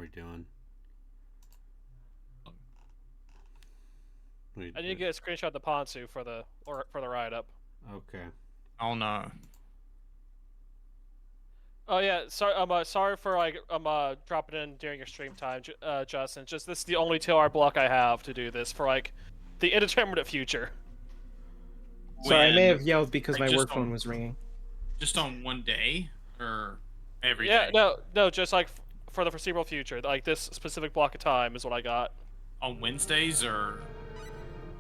we doing? Wait, I need to get a screenshot of the Ponzu for the ride up. okay. Oh no. Oh yeah, sorry. I'm sorry for dropping in during your stream time, Justin. Just this is the only 2-hour block I have to do this for the indeterminate future. Sorry, I may When- have yelled because like, my just work phone on- was ringing. Just on one day or every Yeah, day? no, just for the foreseeable future. Like this specific block of time is what I got. On Wednesdays or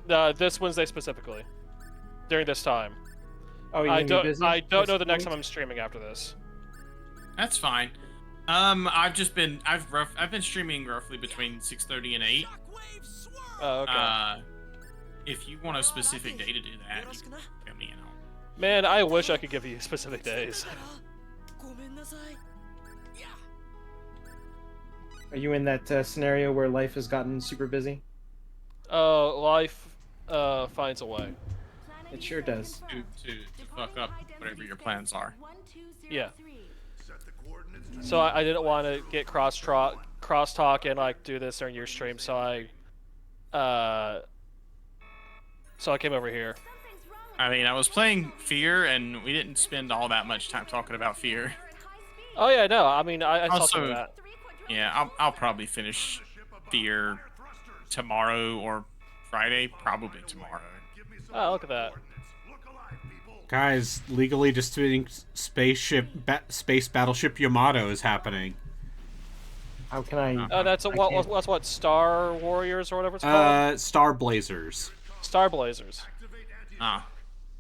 This Wednesday specifically, during this time. Oh, you're I gonna don't. be busy? I don't know the next week? time I'm streaming after this. that's fine. I've been streaming roughly between 6:30 and 8. Oh, okay. If you want a specific day to do that, you can let me know. Man, I wish I could give you specific days. Are you in that scenario where life has gotten super busy? Life finds a way. It sure does. To fuck up whatever your plans are. Yeah. So I didn't want to get crosstalk and do this during your stream, so I came over here. I mean, I was playing Fear, and we didn't spend all that much time talking about Fear. Oh yeah, no, I mean I saw some of Also, that. Yeah, I'll probably finish Fear tomorrow or Friday, probably tomorrow. Oh, look at that. Guys, legally distributing space battleship Yamato is happening. How can I? Oh, that's can't- what Star Warriors or whatever it's called. Star Blazers. Star Blazers. Ah.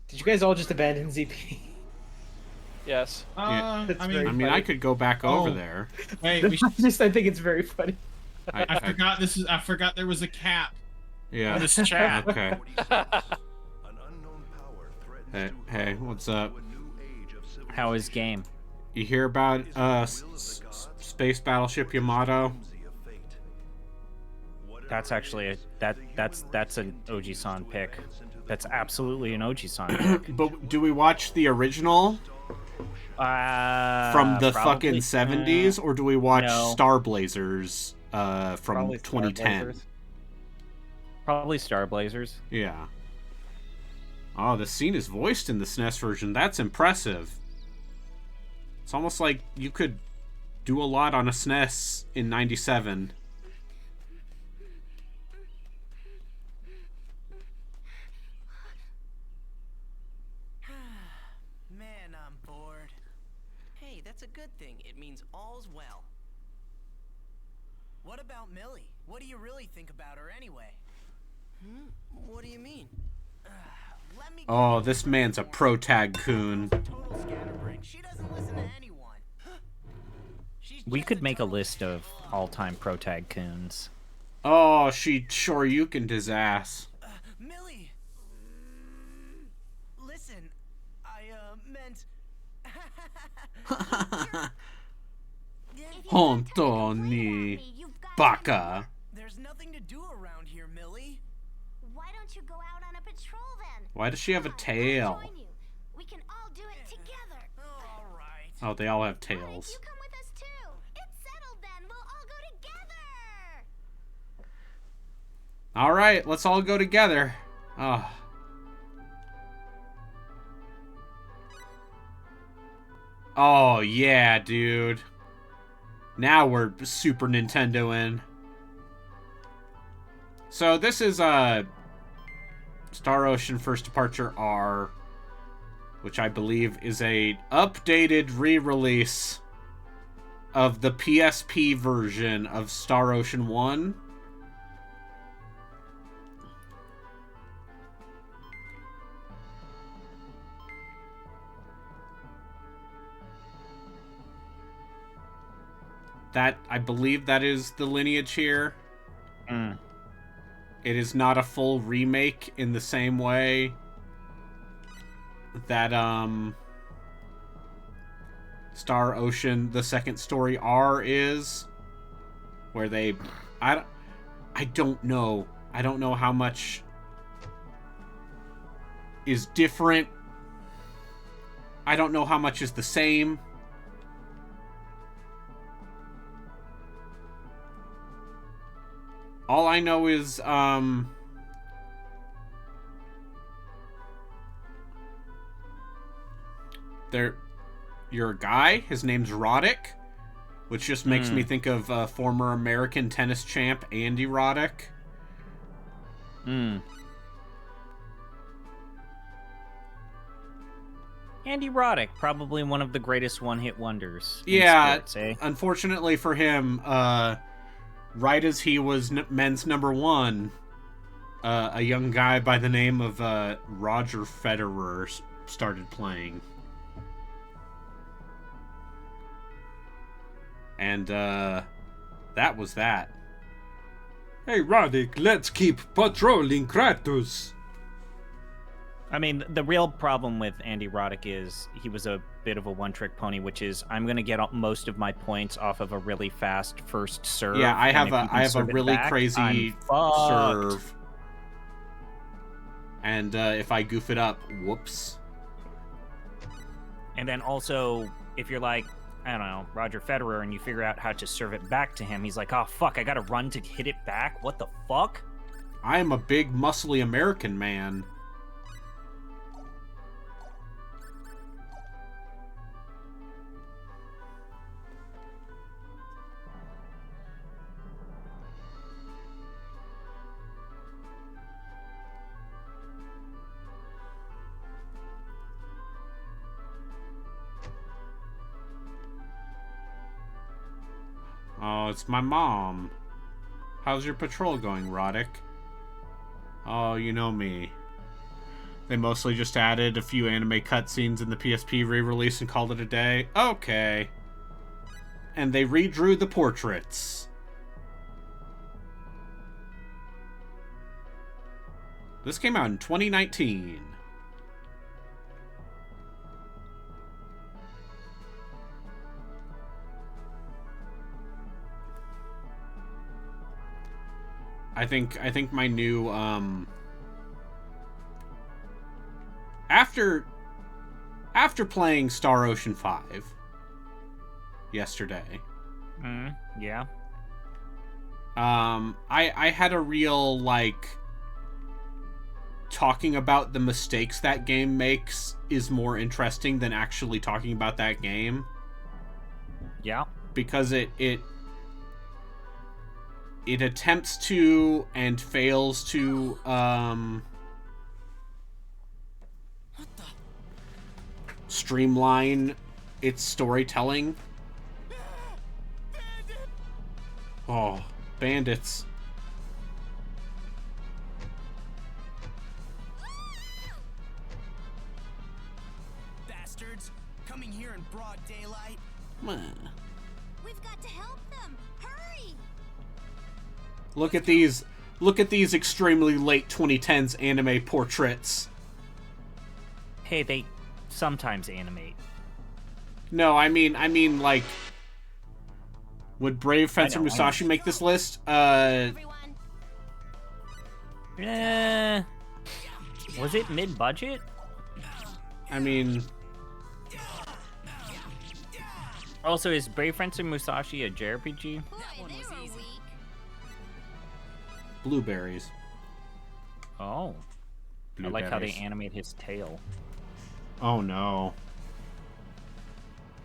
Did you guys all just abandon ZP? Yes. Yeah. That's I very mean, I funny. could go back over there. wait, we I think it's very funny. I forgot I forgot there was a cap Yeah. on this chat. Okay. Hey, what's up? How is game? You hear about space battleship Yamato? That's actually that's an Oji-san pick. That's absolutely an Oji-san pick. But do we watch the original from the probably, fucking 70s, or do we watch no. Star Blazers from Probably Star 2010? Blazers. Probably Star Blazers. Yeah. Oh, the scene is voiced in the SNES version. That's impressive. It's almost like you could do a lot on a SNES in 97. Man, I'm bored. Hey, that's a good thing. It means all's well. What about Millie? What do you really think about her anyway? What do you mean? Let me Oh, this man's a pro tag coon. total scatterbrain. She doesn't listen to anyone. She's We just could a make a total list of schlub. all-time pro tag coons. Oh, she shoryukened his ass. Millie. Listen, I meant. Hontoni. Baka. There's nothing to do around here, Millie. Why don't you go out on a patrol then? Why does she have a tail? I'll join you. We can all do it together. All right. Oh, they all have Why don't tails. you come with us too? It's settled then. We'll all go together. Alright, let's all go together. Oh. Oh, yeah, dude. Now we're Super Nintendo-ing. So this is Star Ocean First Departure R, which I believe is a updated re-release of the PSP version of Star Ocean 1. That, I believe that is the lineage here. Mm. It is not a full remake in the same way that, Star Ocean, the second story R is. Where they... I don't know. I don't know how much is different. I don't know how much is the same. All I know is, you're a guy. His name's Roddick, which just makes me think of former American tennis champ Andy Roddick. Andy Roddick, probably one of the greatest one-hit wonders. Yeah, sports, eh? Unfortunately for him, right as he was men's number one, a young guy by the name of Roger Federer started playing. And that was that. Hey, Roddick, let's keep patrolling Kratos. I mean, the real problem with Andy Roddick is he was a bit of a one-trick pony, which is I'm going to get most of my points off of a really fast first serve. Yeah, I have a really back, crazy serve. And if I goof it up, whoops. And then also, if you're like, I don't know, Roger Federer, and you figure out how to serve it back to him, he's like, oh, fuck, I gotta run to hit it back? What the fuck? I am a big, muscly American man. Oh, it's my mom. How's your patrol going, Roddick? Oh, you know me. They mostly just added a few anime cutscenes in the PSP re-release and called it a day. Okay. And they redrew the portraits. This came out in 2019. I think my new after playing Star Ocean 5 yesterday. Yeah. I had a real talking about the mistakes that game makes is more interesting than actually talking about that game. Yeah. Because it attempts to and fails to streamline its storytelling. Oh, bandits. Bastards, coming here in broad daylight. We've got to help them. Hurry! Look at these extremely late 2010s anime portraits. Hey, they sometimes animate. No, I mean like, would Brave Fencer Musashi make this list? Everyone, Was it mid-budget? I mean, Also, is Brave Fencer Musashi a JRPG? boy, they were weak. blueberries. Oh. I like how they animate his tail. Oh no.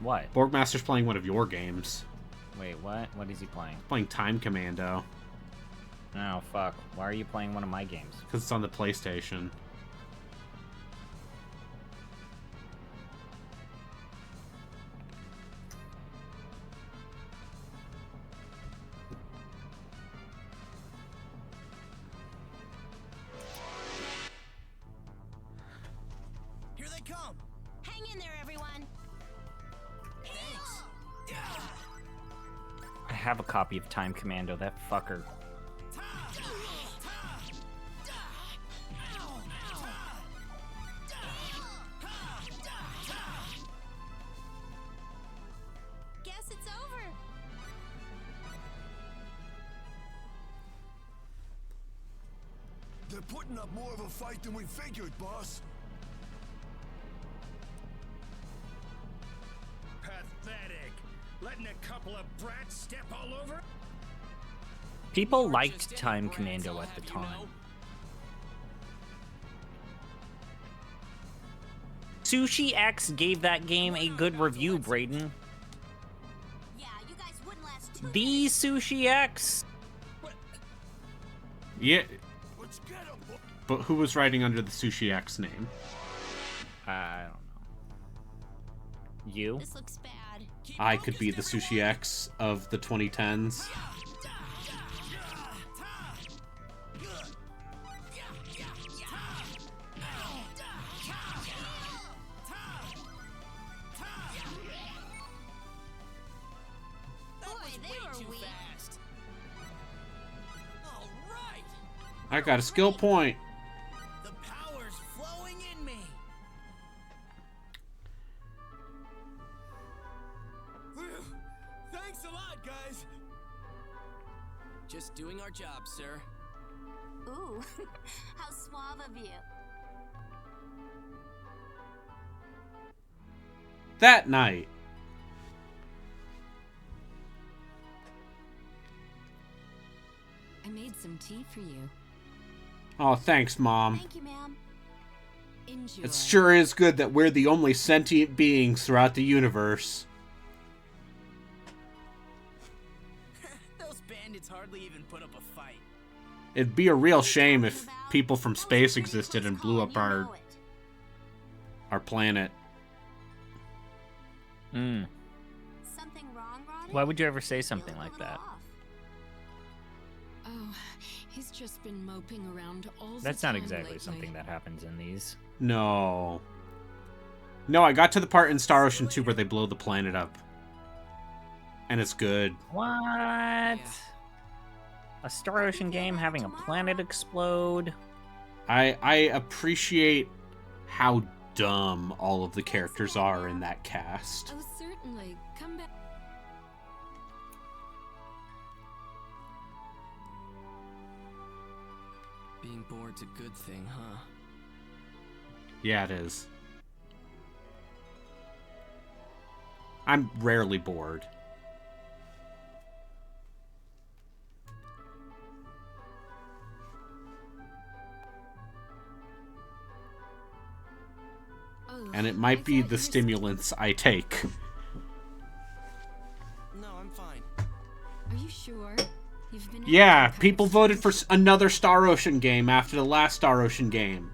What? Borgmaster's playing one of your games. Wait, what? What is he playing? Playing Time Commando. Oh, fuck. Why are you playing one of my games? Because it's on the PlayStation. Here they come. Hang in there, everyone. Thanks. I have a copy of Time Commando, that fucker. Guess it's over. They're putting up more of a fight than we figured, boss. Pathetic. Letting a couple of brats step all over? People liked Time Commando at the time. Sushi X gave that game a good review, Brayden. Yeah, you guys wouldn't last 2 The minutes. Sushi X. Yeah, Let's get him, boy. but who was writing under the Sushi X name? I don't know. You? This looks bad. I could be the Sushi X of the 2010s. Boy, they were weak. All right. I got a skill point. The power's flowing in me. Thanks a lot, guys. Just doing our job, sir. Ooh, how suave of you. That night, I made some tea for you. oh, thanks, Mom. Thank you, ma'am. Enjoy. It sure is good that we're the only sentient beings throughout the universe. Those bandits hardly even put up a fight. It'd be a real shame if people from space existed and blew up our planet. Hmm. Something wrong, Ronnie? Why would you ever say You something look a like little that? off. Oh, he's just been moping around all the That's time not exactly lately. something that happens in these. No. No, I got to the part in Star Ocean 2 where they blow the planet up. And it's good. What? A Star Ocean game having a planet explode? I appreciate how dumb all of the characters are in that cast. Oh, certainly. Come back. Being bored's a good thing, huh? Yeah, it is. I'm rarely bored. Oh, And it might I be thought the you were- stimulants I take. No, I'm fine. Are you sure? You've been Yeah, acting kind people of voted for strange. another Star Ocean game after the last Star Ocean game.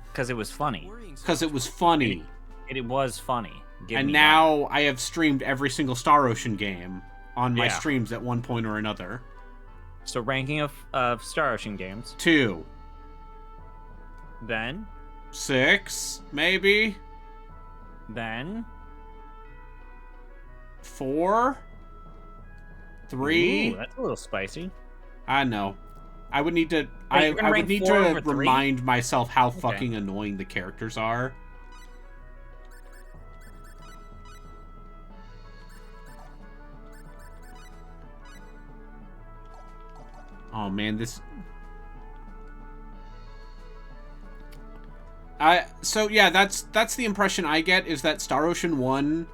Because it was funny. Worrying so Because it much. was funny. It was funny. Give And me now I have streamed every single Star Ocean game on my Yeah. streams at one point or another. that. So ranking of Star Ocean games. 2, Then, 6, maybe? then. 4, 3. Ooh, that's a little spicy. I know. I would need to. Wait, you're gonna I would rank need 4 to over 3? remind myself how Okay. fucking annoying the characters are. Oh man, this. So yeah, that's the impression I get, is that Star Ocean 1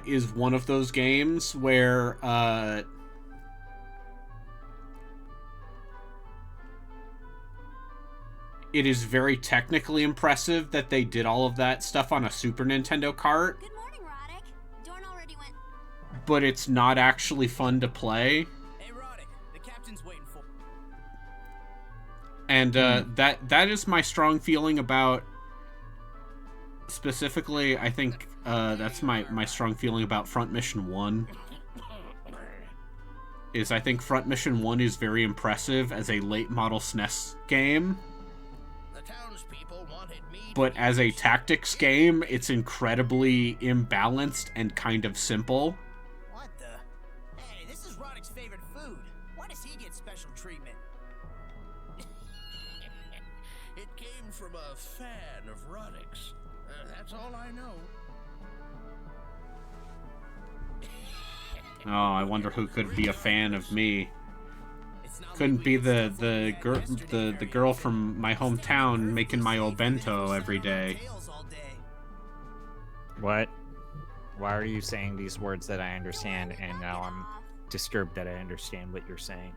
is one of those games where it is very technically impressive that they did all of that stuff on a Super Nintendo cart, Good morning, Roddick. Dorn already went. but it's not actually fun to play. Hey, Roddick, the captain's waiting for. And that is my strong feeling about, specifically, I think that's my strong feeling about Front Mission 1. Is I think Front Mission 1 is very impressive as a late model SNES game, The townspeople wanted me. but as a tactics game, it's incredibly imbalanced and kind of simple. What the? Hey, this is Roddick's favorite food. Why does he get special treatment? It came from a fan of Roddick's. That's all I know. Oh, I wonder who could be a fan of me. It's not Couldn't like be we the ate something girl bad yesterday, the very girl from my hometown Perfectly making my safe, old even if bento we every sat around day. tails all day. What? Why are you saying these words that I understand and now I'm disturbed that I understand what you're saying.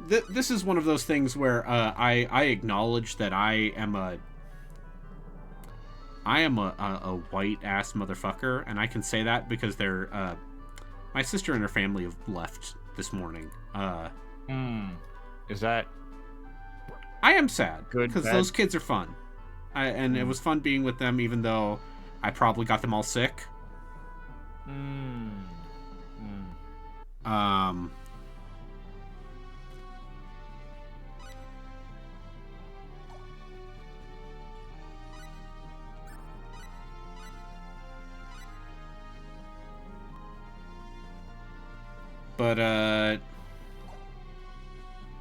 This is one of those things where I acknowledge that I am a white ass motherfucker, and I can say that because they're my sister and her family have left this morning. Is that? I am sad Good, because bad? those kids are fun, and it was fun being with them, even though I probably got them all sick. But,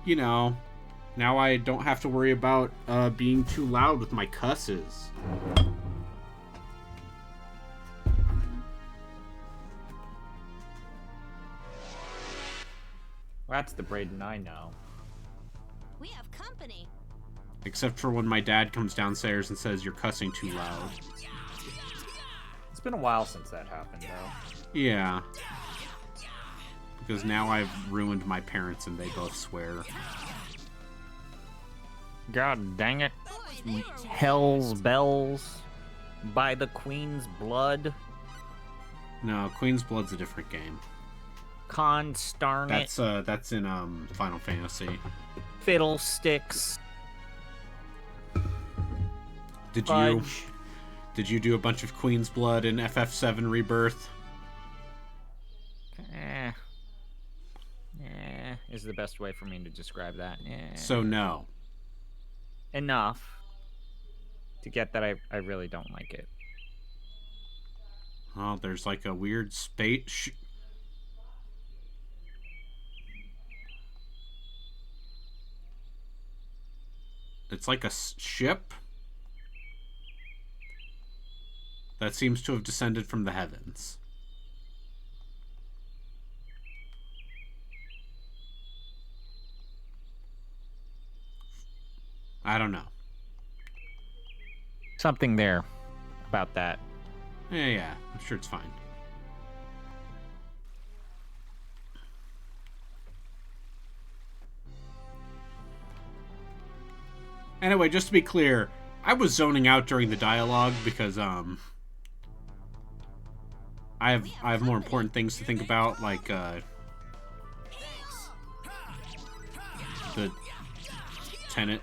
you know, now I don't have to worry about being too loud with my cusses. That's the Braden I know. We have company. Except for when my dad comes downstairs and says, "You're cussing too loud." It's been a while since that happened, though. Yeah. Because now I've ruined my parents and they both swear. God dang it. Hell's bells. By the Queen's blood. No, Queen's Blood's a different game. Constarn it. That's in Final Fantasy. Fiddlesticks. Did Fudge. you do a bunch of Queen's Blood in FF7 Rebirth? Is the best way for me to describe that. So no. Enough to get that I really don't like it. Oh, there's like a weird space. It's like a ship that seems to have descended from the heavens. I don't know. Something there about that. Yeah, I'm sure it's fine. Anyway, just to be clear, I was zoning out during the dialogue because I have more important things to think about, like the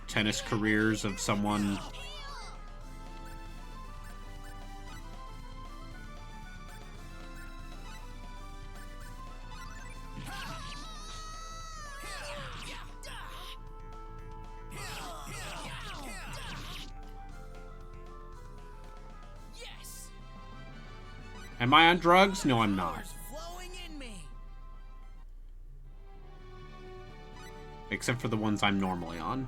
tennis careers of someone. Am I on drugs? No, I'm not. Except for the ones I'm normally on.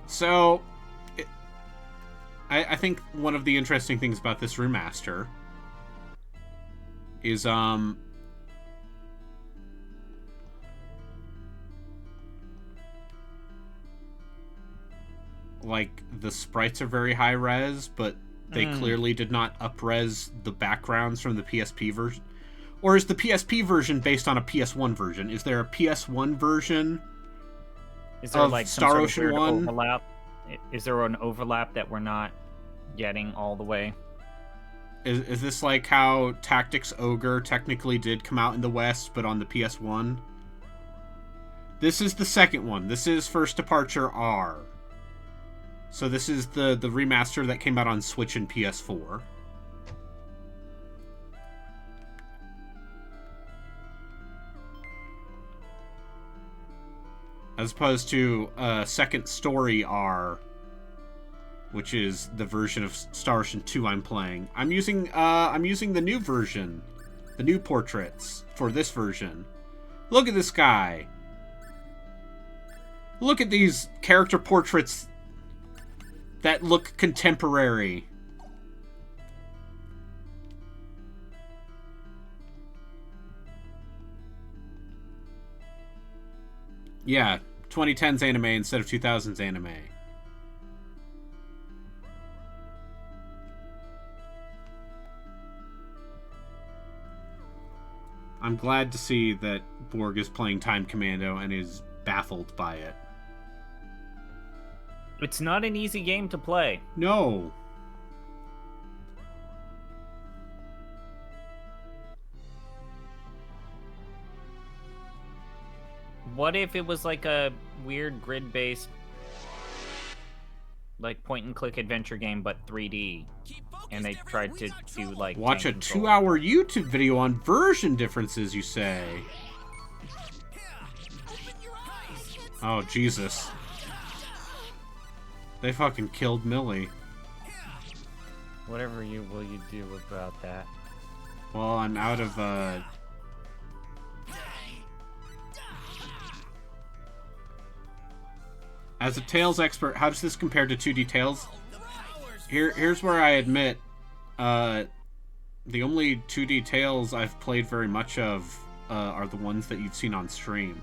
So, I think one of the interesting things about this remaster is, like, the sprites are very high res, but they clearly did not up-res the backgrounds from the PSP version. Or is the PSP version based on a PS1 version? Is there a PS1 version? Is there like Star some Ocean sort of weird 1? overlap? Is there an overlap that we're not getting all the way? Is this like how Tactics Ogre technically did come out in the West, but on the PS1? This is the second one. This is First Departure R. So this is the remaster that came out on Switch and PS4. As opposed to Second Story R, which is the version of Star Ocean 2 I'm playing. I'm using the new version, the new portraits for this version. Look at this guy. Look at these character portraits that look contemporary. Yeah, 2010's anime instead of 2000's anime. I'm glad to see that Borg is playing Time Commando and is baffled by it. It's not an easy game to play. No. What if it was like a weird grid-based, like point-and-click adventure game, but 3D, and they tried to do like watch a tank control? 2-hour YouTube video on version differences, you say? Oh, Jesus. They fucking killed Millie. Whatever will you do about that? Well, I'm out of, As a Tales expert, how does this compare to 2D Tales? Here's where I admit, the only 2D Tales I've played very much of are the ones that you've seen on stream.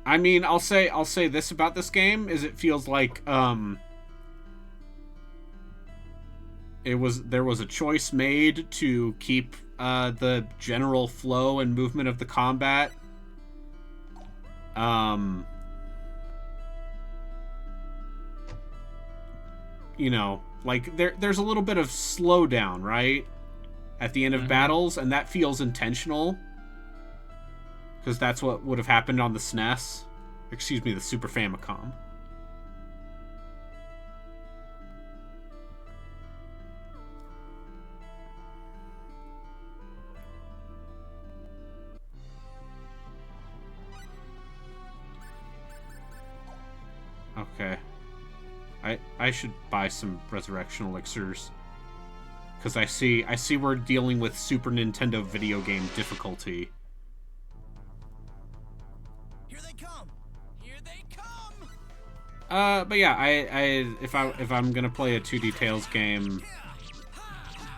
I mean, I'll say this about this game, is it feels like, there was a choice made to keep the general flow and movement of the combat. You know, like there's a little bit of slowdown, right? At the end of battles, and that feels intentional. Because that's what would have happened on the SNES. Excuse me, the Super Famicom. Okay. I should buy some resurrection elixirs. Because I see we're dealing with Super Nintendo video game difficulty. Here they come. Here they come. But yeah, if I'm gonna play a 2D Tales game,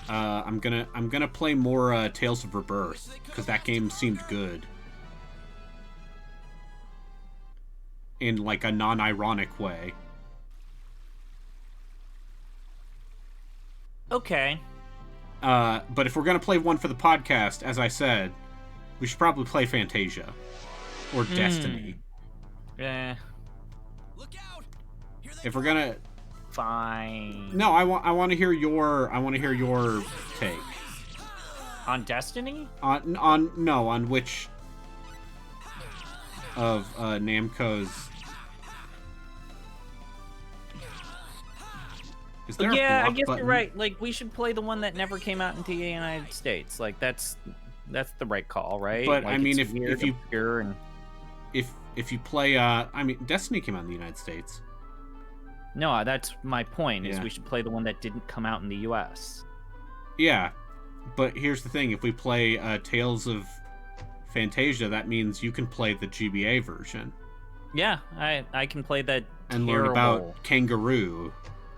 I'm gonna play more Tales of Rebirth, because that game seemed good. In like a non-ironic way. Okay. But if we're gonna play one for the podcast, as I said, we should probably play Fantasia or Destiny. Yeah. Look out. If we're gonna, Fine. no, I want to hear your take On Destiny? on which of Namco's. Is there Yeah, a I block guess button? you're right. Like, we should play the one that never came out into the United States. Like, that's the right call, right? But like, I mean, it's if weird, you obscure, and if you play, I mean, Destiny came out in the United States. no, that's my point. Is Yeah. we should play the one that didn't come out in the U.S. Yeah, but here's the thing: if we play Tales of Fantasia, that means you can play the GBA version Yeah, I can play that and terrible learn about Kangaroo.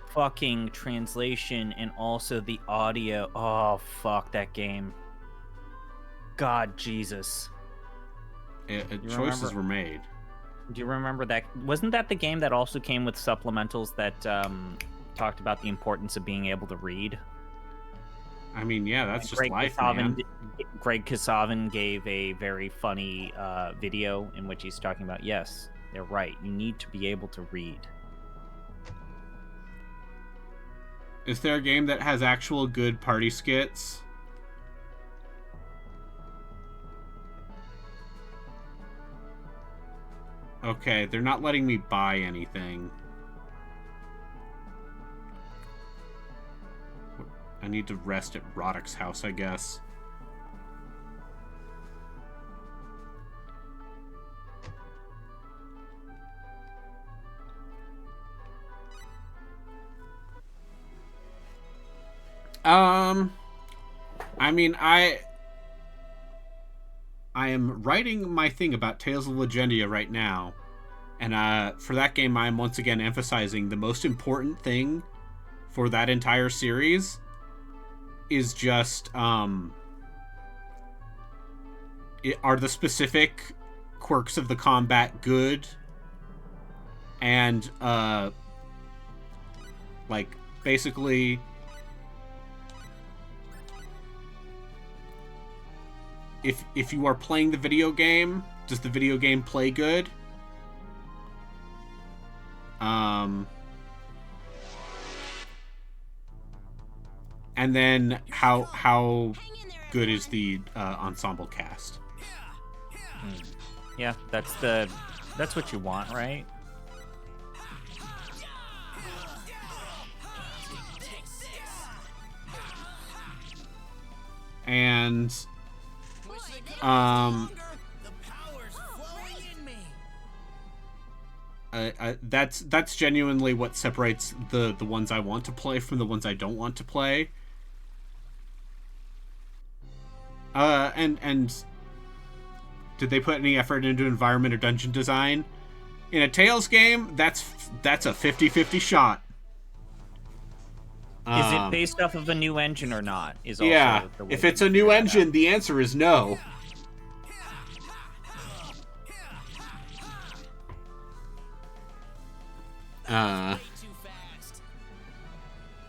fucking translation and also the audio. Oh, fuck that game. God, Jesus. Choices were made. Do you remember that? Wasn't that the game that also came with supplementals that talked about the importance of being able to read? I mean, yeah, that's just Greg life, Kasavin, man. Greg Kasavin gave a very funny video in which he's talking about, yes, they're right. You need to be able to read. Is there a game that has actual good party skits? Okay, they're not letting me buy anything. I need to rest at Roddick's house, I guess. I mean, I am writing my thing about Tales of Legendia right now, and for that game, I'm once again emphasizing the most important thing for that entire series is just are the specific quirks of the combat good? And, like, basically, if you are playing the video game, does the video game play good? And then how good is the ensemble cast? Yeah, that's what you want, right? And that's genuinely what separates the ones I want to play from the ones I don't want to play. And did they put any effort into environment or dungeon design? In a Tales game, that's a 50-50 shot. Is it based off of a new engine or not? Is also yeah. The way if it's a new engine, the answer is no.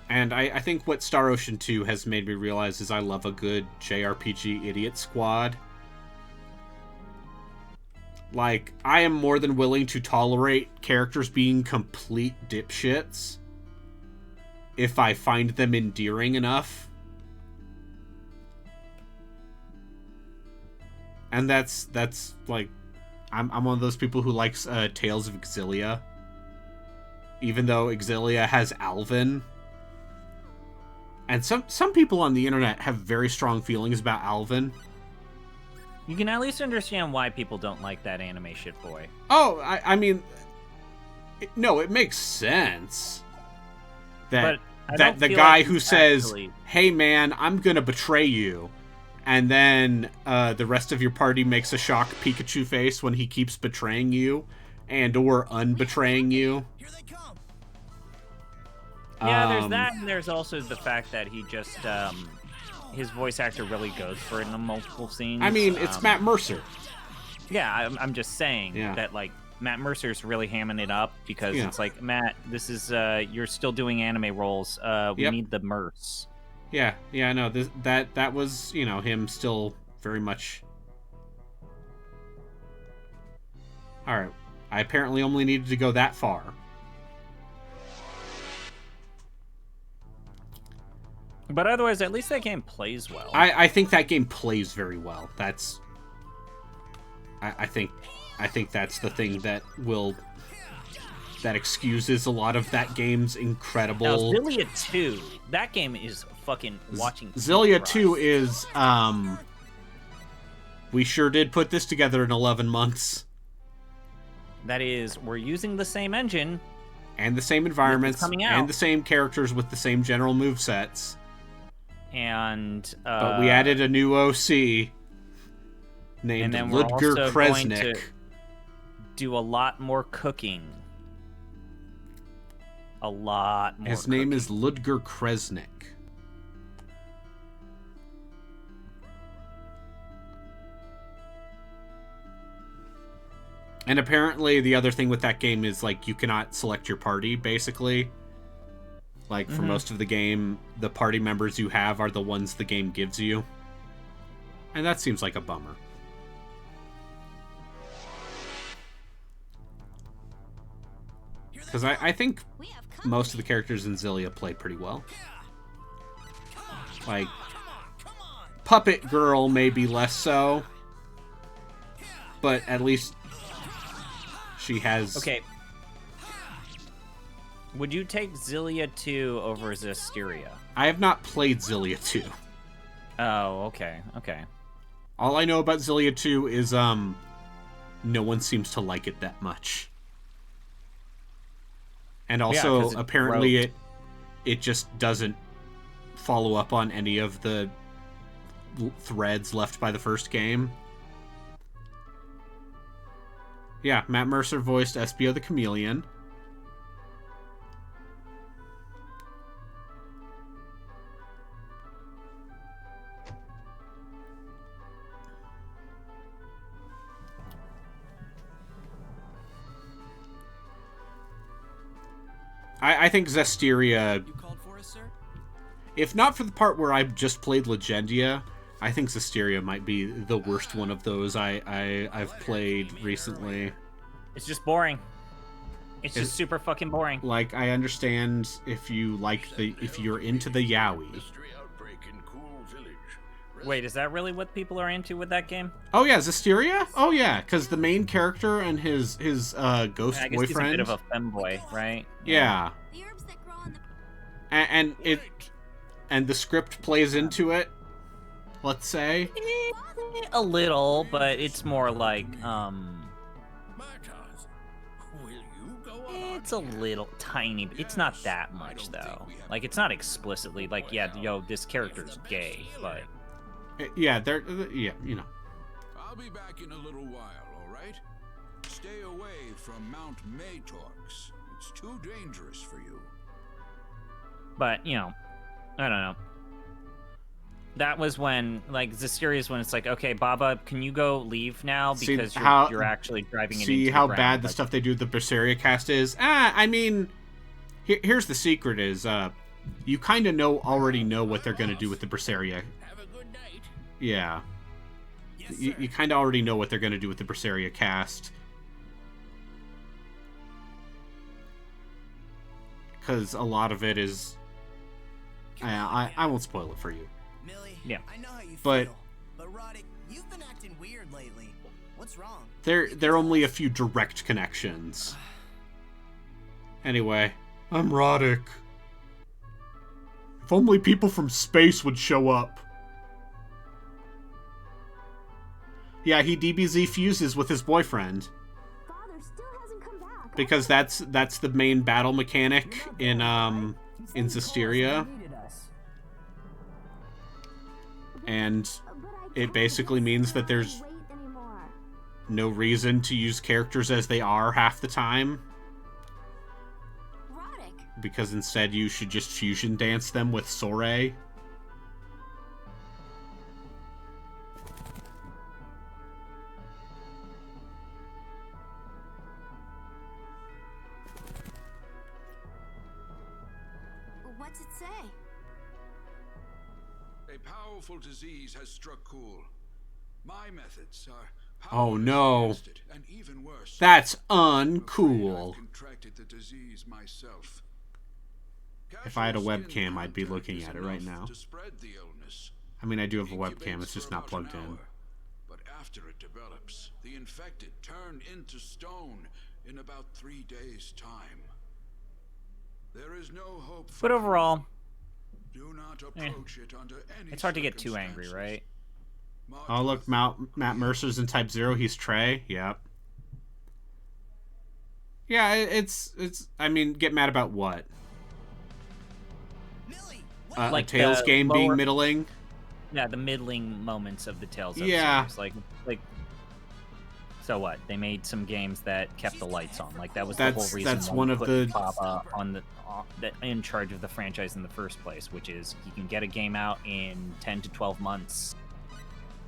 And I think what Star Ocean 2 has made me realize is I love a good JRPG idiot squad. Like, I am more than willing to tolerate characters being complete dipshits if I find them endearing enough. And that's like, I'm one of those people who likes Tales of Exilia. Even though Exilia has Alvin. And some people on the internet have very strong feelings about Alvin. You can at least understand why people don't like that anime shit boy. Oh, I mean... no, it makes sense. That the guy who says, hey man, I'm gonna betray you. And then the rest of your party makes a shocked Pikachu face when he keeps betraying you. And or unbetraying you. Yeah, there's that, and there's also the fact that he just, his voice actor really goes for it in multiple scenes. I mean, it's Matt Mercer. Yeah, I'm just saying that, like, Matt Mercer's really hamming it up because it's like, Matt, this is, you're still doing anime roles. We need the Merce. Yeah, no, that was, you know, him still very much... Alright, I apparently only needed to go that far. But otherwise, at least that game plays well. I think that game plays very well. That's... I think that's the thing that excuses a lot of that game's incredible... Now, Xillia 2, that game is fucking watching... Xillia 2 is, we sure did put this together in 11 months. That is, we're using the same engine... And the same environments, and the same characters with the same general movesets. And but we added a new OC named Ludger Kresnik. Going to do a lot more cooking. A lot more. His name is Ludger Kresnik. And apparently the other thing with that game is, like, you cannot select your party, basically. Like, for most of the game, the party members you have are the ones the game gives you. And that seems like a bummer. Because I think most of the characters in Xillia play pretty well. Like, Puppet Girl maybe less so. But at least she has... Okay. Would you take Xillia 2 over Zestiria? I have not played Xillia 2. Oh, okay. All I know about Xillia 2 is, no one seems to like it that much. And also, apparently it just doesn't follow up on any of the threads left by the first game. Yeah, Matt Mercer voiced Espio the Chameleon. I think Zestiria, You called for us, sir? if not for the part where I just played Legendia, I think Zestiria might be the worst one of those I've played recently. It's just boring. It's just super fucking boring. Like, I understand if you're into the yaoi. Mystery outbreak in Cool Village. Wait, is that really what people are into with that game? Oh yeah, Zestiria? Oh yeah, because the main character and his ghost I guess boyfriend. he's a bit of a femboy, right? Yeah. The herbs that grow on the And the script plays into it. Let's say. A little, but it's more like Martaz, will you go on? it's a little tiny. It's not that much though. Like it's not explicitly like, yeah, yo, this character's gay, but Yeah, yeah, you know. I'll be back in a little while, all right? Stay away from Mount Maytorx. It's too dangerous for you. But, you know, I don't know. That was when, like, Zestiria is when it's like, okay, Baba, can you go leave now because you're actually driving it into See how the bad ground. the stuff they do with the Berseria cast is? I mean, here's the secret is, you kind of already know what they're going to do with the Berseria. Have a good night. Yeah. Yes, You kind of already know what they're going to do with the Berseria cast. Because a lot of it is... I won't spoil it for you. Millie, Yeah. I know how you But- feel, but Roddick, you've been acting weird lately. What's wrong? There are only a few direct connections. Anyway, I'm Roddick. If only people from space would show up. Yeah, he DBZ fuses with his boyfriend. Father still hasn't come back. Because that's the main battle mechanic in Zestiria. And it basically means that there's no reason to use characters as they are half the time. Roddick. Because instead you should just fusion dance them with Sorey. What's it say? A powerful disease has struck Cool. My methods are Oh, powerless no. against it, and even worse, That's I'm afraid uncool. I've contracted the disease myself. If I had a Casual skin webcam, I'd be contact looking is at it right enough now. to spread the illness. I mean, I do have a Incubates webcam, it's just for not about an plugged in. hour, but after it develops, the infected turn into stone in about 3 days' time. There is no hope for But overall, Do not approach it under any it's hard to get too angry, circumstances. right? Oh, look, Matt Mercer's in Type 0. He's Trey. Yep. Yeah, it's... I mean, get mad about what? Millie, A Like Tales the game being lower- middling? Yeah, the middling moments of the Tales of Yeah. series. Like so what? They made some games that kept the lights on. Like that was the That's- whole reason that's why one we of put the- Baba on the in charge of the franchise in the first place, which is he can get a game out in 10 to 12 months.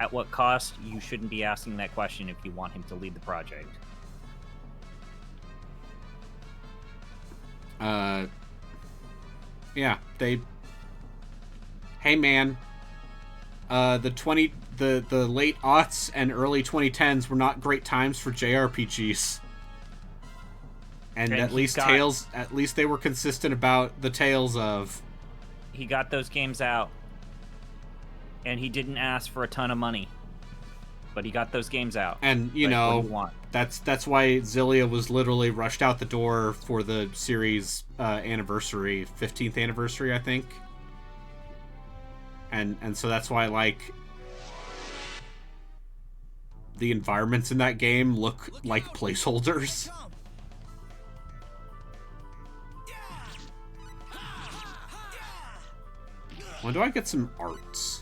At what cost? You shouldn't be asking that question if you want him to lead the project. Yeah, they... Hey, man. The late aughts and early 2010s were not great times for JRPGs. And And at least they were consistent about the Tales of... He got those games out, and he didn't ask for a ton of money, but he got those games out. And, you Like, what know, do you want? that's why Zillia was literally rushed out the door for the series anniversary, 15th anniversary, I think. And so that's why, like, the environments in that game look like placeholders. When do I get some arts?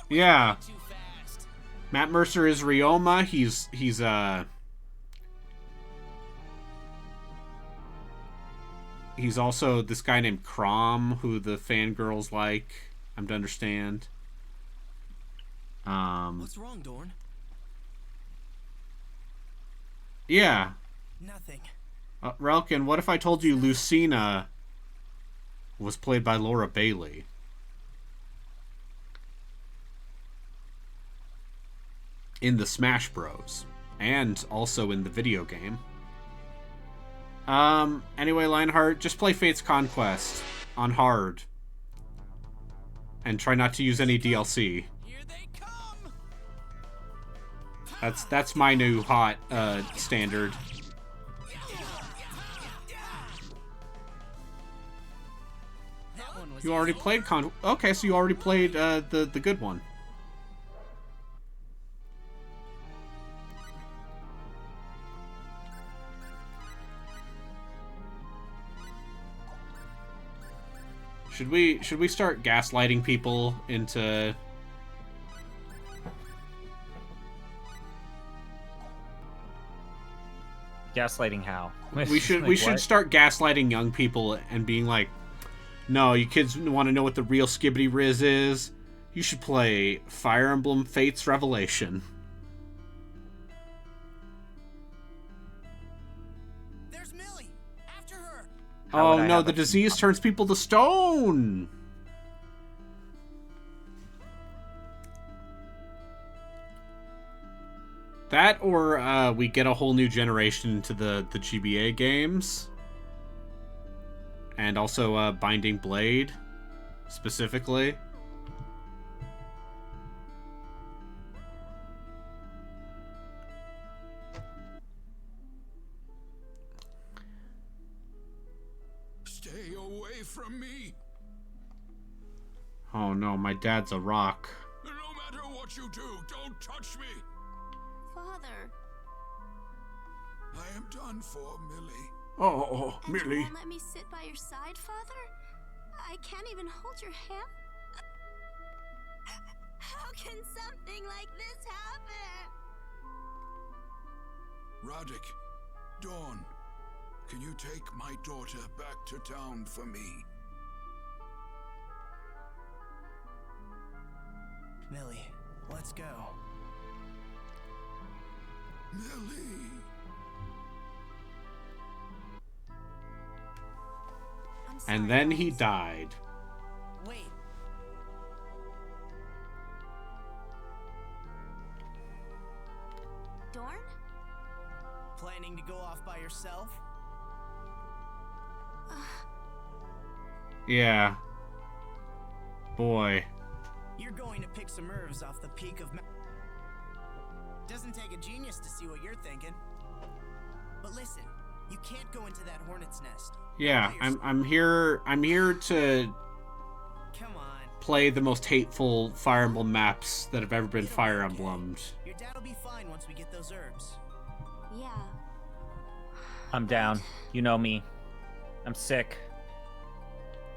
Yeah. Matt Mercer is Ryoma. He's also this guy named Crom, who the fangirls like. I'm to understand. What's wrong, Dorn? Yeah. Nothing. Relkin, what if I told you Lucina was played by Laura Bailey? In the Smash Bros. And also in the video game. Anyway, Lionheart, just play Fate's Conquest on hard. And try not to use any DLC. Here they come. That's my new hot standard. You already played Okay, so you already played the good one. Should we start gaslighting people into Gaslighting how? We should Like we should what? start gaslighting young people and being like, no, you kids want to know what the real Skibbity Riz is? You should play Fire Emblem Fates Revelation. There's Millie. After her. How would Oh I no, have the a- disease turns people to stone. That or we get a whole new generation into the GBA games. And also Binding Blade, specifically. Stay away from me. Oh no, my dad's a rock. No matter what you do, don't touch me. Father. I am done for, Millie. Oh, And you won't let me sit by your side, Father? I can't even hold your hand. How can something like this happen? Roddick, Dawn, can you take my daughter back to town for me? Millie, let's go. Millie. I'm sorry, And then he guys. died. Wait. Dorn? Planning to go off by yourself? Yeah. Boy. You're going to pick some herbs off the peak of Doesn't take a genius to see what you're thinking. But listen, you can't go into that hornet's nest. Yeah, I'm here to Come on. play the most hateful Fire Emblem maps that have ever been Fire Emblemed. Your dad'll be fine once we get those herbs. Yeah. I'm down. You know me. I'm sick.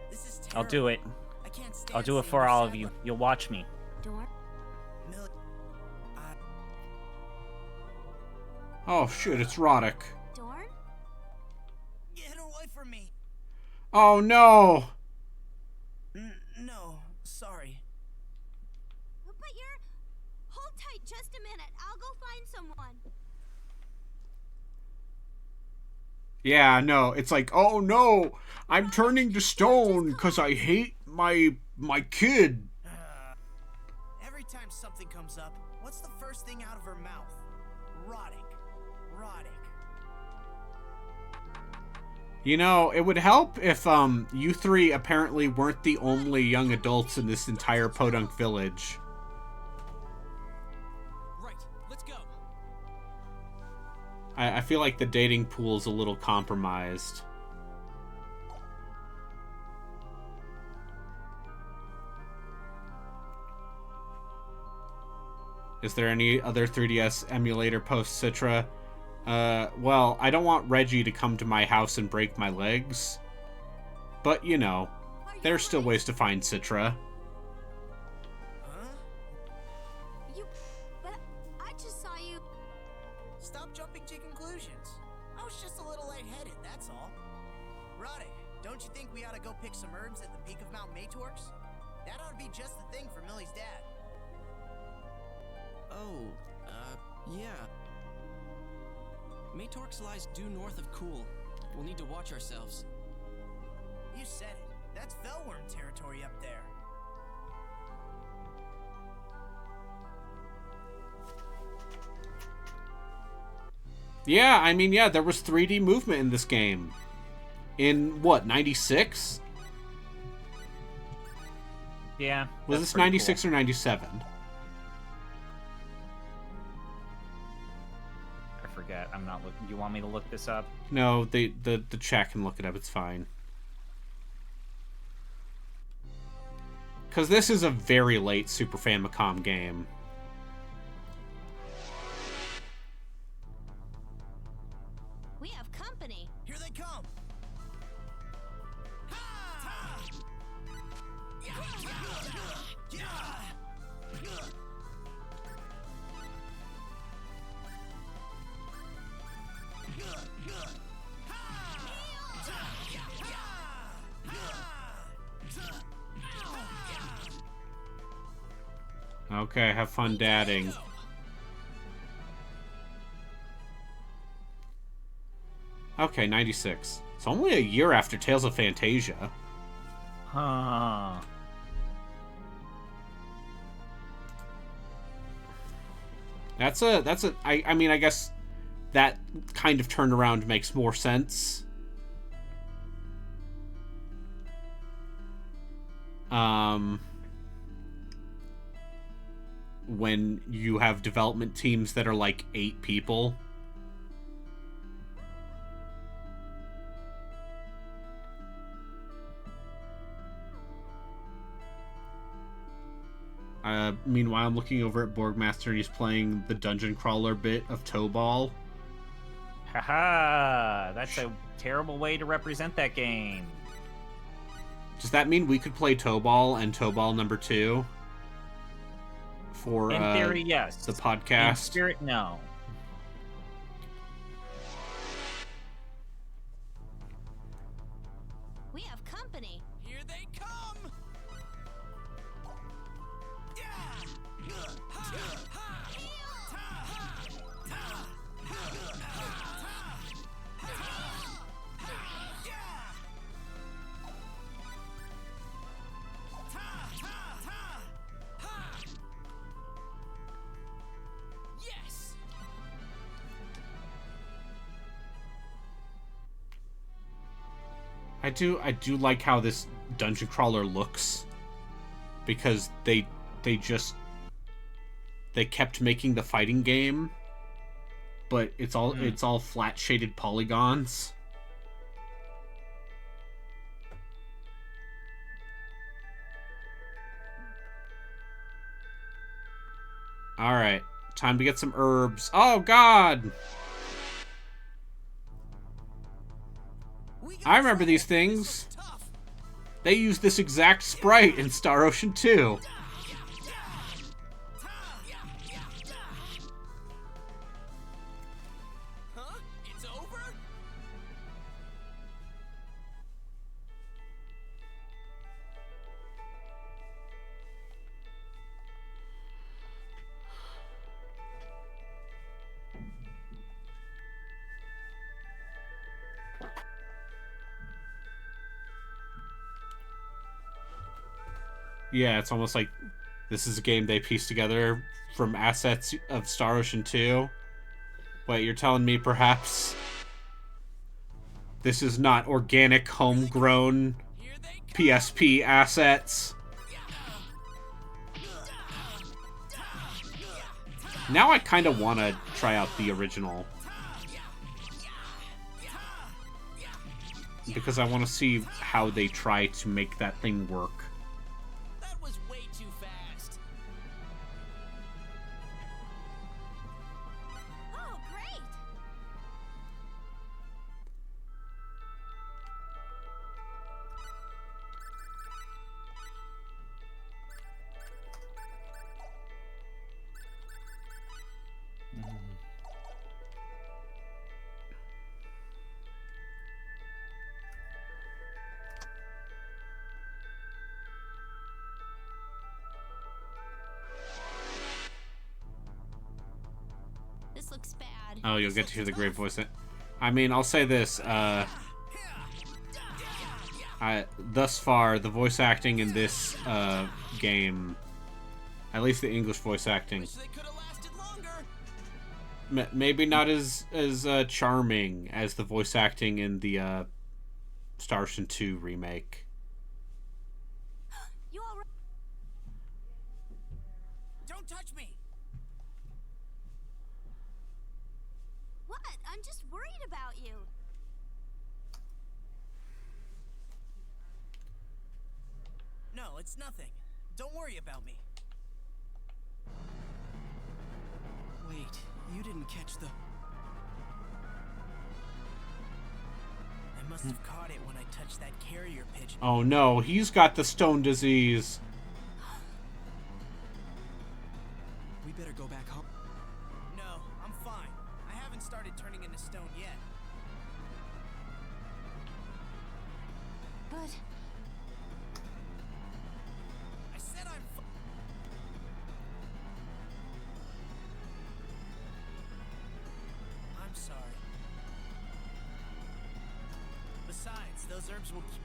This is I'll terrible. do it. I can't stand I'll do it seeing for you all sad of you. like- You'll watch me. Dorn? Millie, Oh shit, it's Roddick. Dorn? get away from me. Oh no! No, sorry. But you're... Hold tight just a minute. I'll go find someone. Yeah, no, it's like, oh no, I'm turning to stone because I hate my kid. Every time something comes up, what's the first thing out of her mouth? Roddick. You know, it would help if you three apparently weren't the only young adults in this entire Podunk village. Right, let's go. I feel like the dating pool's a little compromised. Is there any other 3DS emulator post Citra? Well, I don't want Reggie to come to my house and break my legs. But, you know, there's still ways to find Citra. Huh? But I just saw you... Stop jumping to conclusions. I was just a little lightheaded, that's all. Roddick, don't you think we ought to go pick some herbs at the peak of Mount Maytorx? That ought to be just the thing for Millie's dad. Oh, yeah. Maytorx lies due north of Cool. We'll need to watch ourselves. You said it. That's Fellworm territory up there. Yeah, I mean, yeah, there was 3D movement in this game. In, what, 96? Yeah. Was this 96 or 97? I forget. I'm not looking. You want me to look this up? No, the chat can look it up. It's fine. Because this is a very late Super Famicom game. We have company. Here they come. Okay, have fun dadding. Okay, 96. It's only a year after Tales of Phantasia. Huh. I mean, I guess that kind of turnaround makes more sense. When you have development teams that are like 8 people. Meanwhile, I'm looking over at Borgmaster and he's playing the dungeon crawler bit of Toe Ball. Haha, that's a terrible way to represent that game. Does that mean we could play Toe Ball and Toe Ball number 2? For, in theory, yes. The podcast? In spirit, no. We have company. Here they come. Yes. I do like how this dungeon crawler looks, because they kept making the fighting game, but it's all flat shaded polygons. All right, time to get some herbs. Oh God! I remember these things. They used this exact sprite in Star Ocean 2. Huh? It's over? Yeah, it's almost like this is a game they pieced together from assets of Star Ocean 2. Wait, you're telling me perhaps this is not organic, homegrown PSP assets? Now I kind of want to try out the original, because I want to see how they try to make that thing work. That was way too fast. Oh, great! This looks bad. Oh, you'll get to hear the great voice. I mean, I'll say this. Thus far, the voice acting in this game, at least the English voice acting, maybe not as charming as the voice acting in the Star Ocean 2 remake. You all right? Don't touch me. What? I'm just worried about you. No, it's nothing. Don't worry about me. Wait, you didn't catch the... I must have caught it when I touched that carrier pigeon. Oh no, he's got the stone disease. We better go back home. No, I'm fine. I haven't started turning into stone yet. But I said I'm I'm sorry. Besides, those herbs will keep...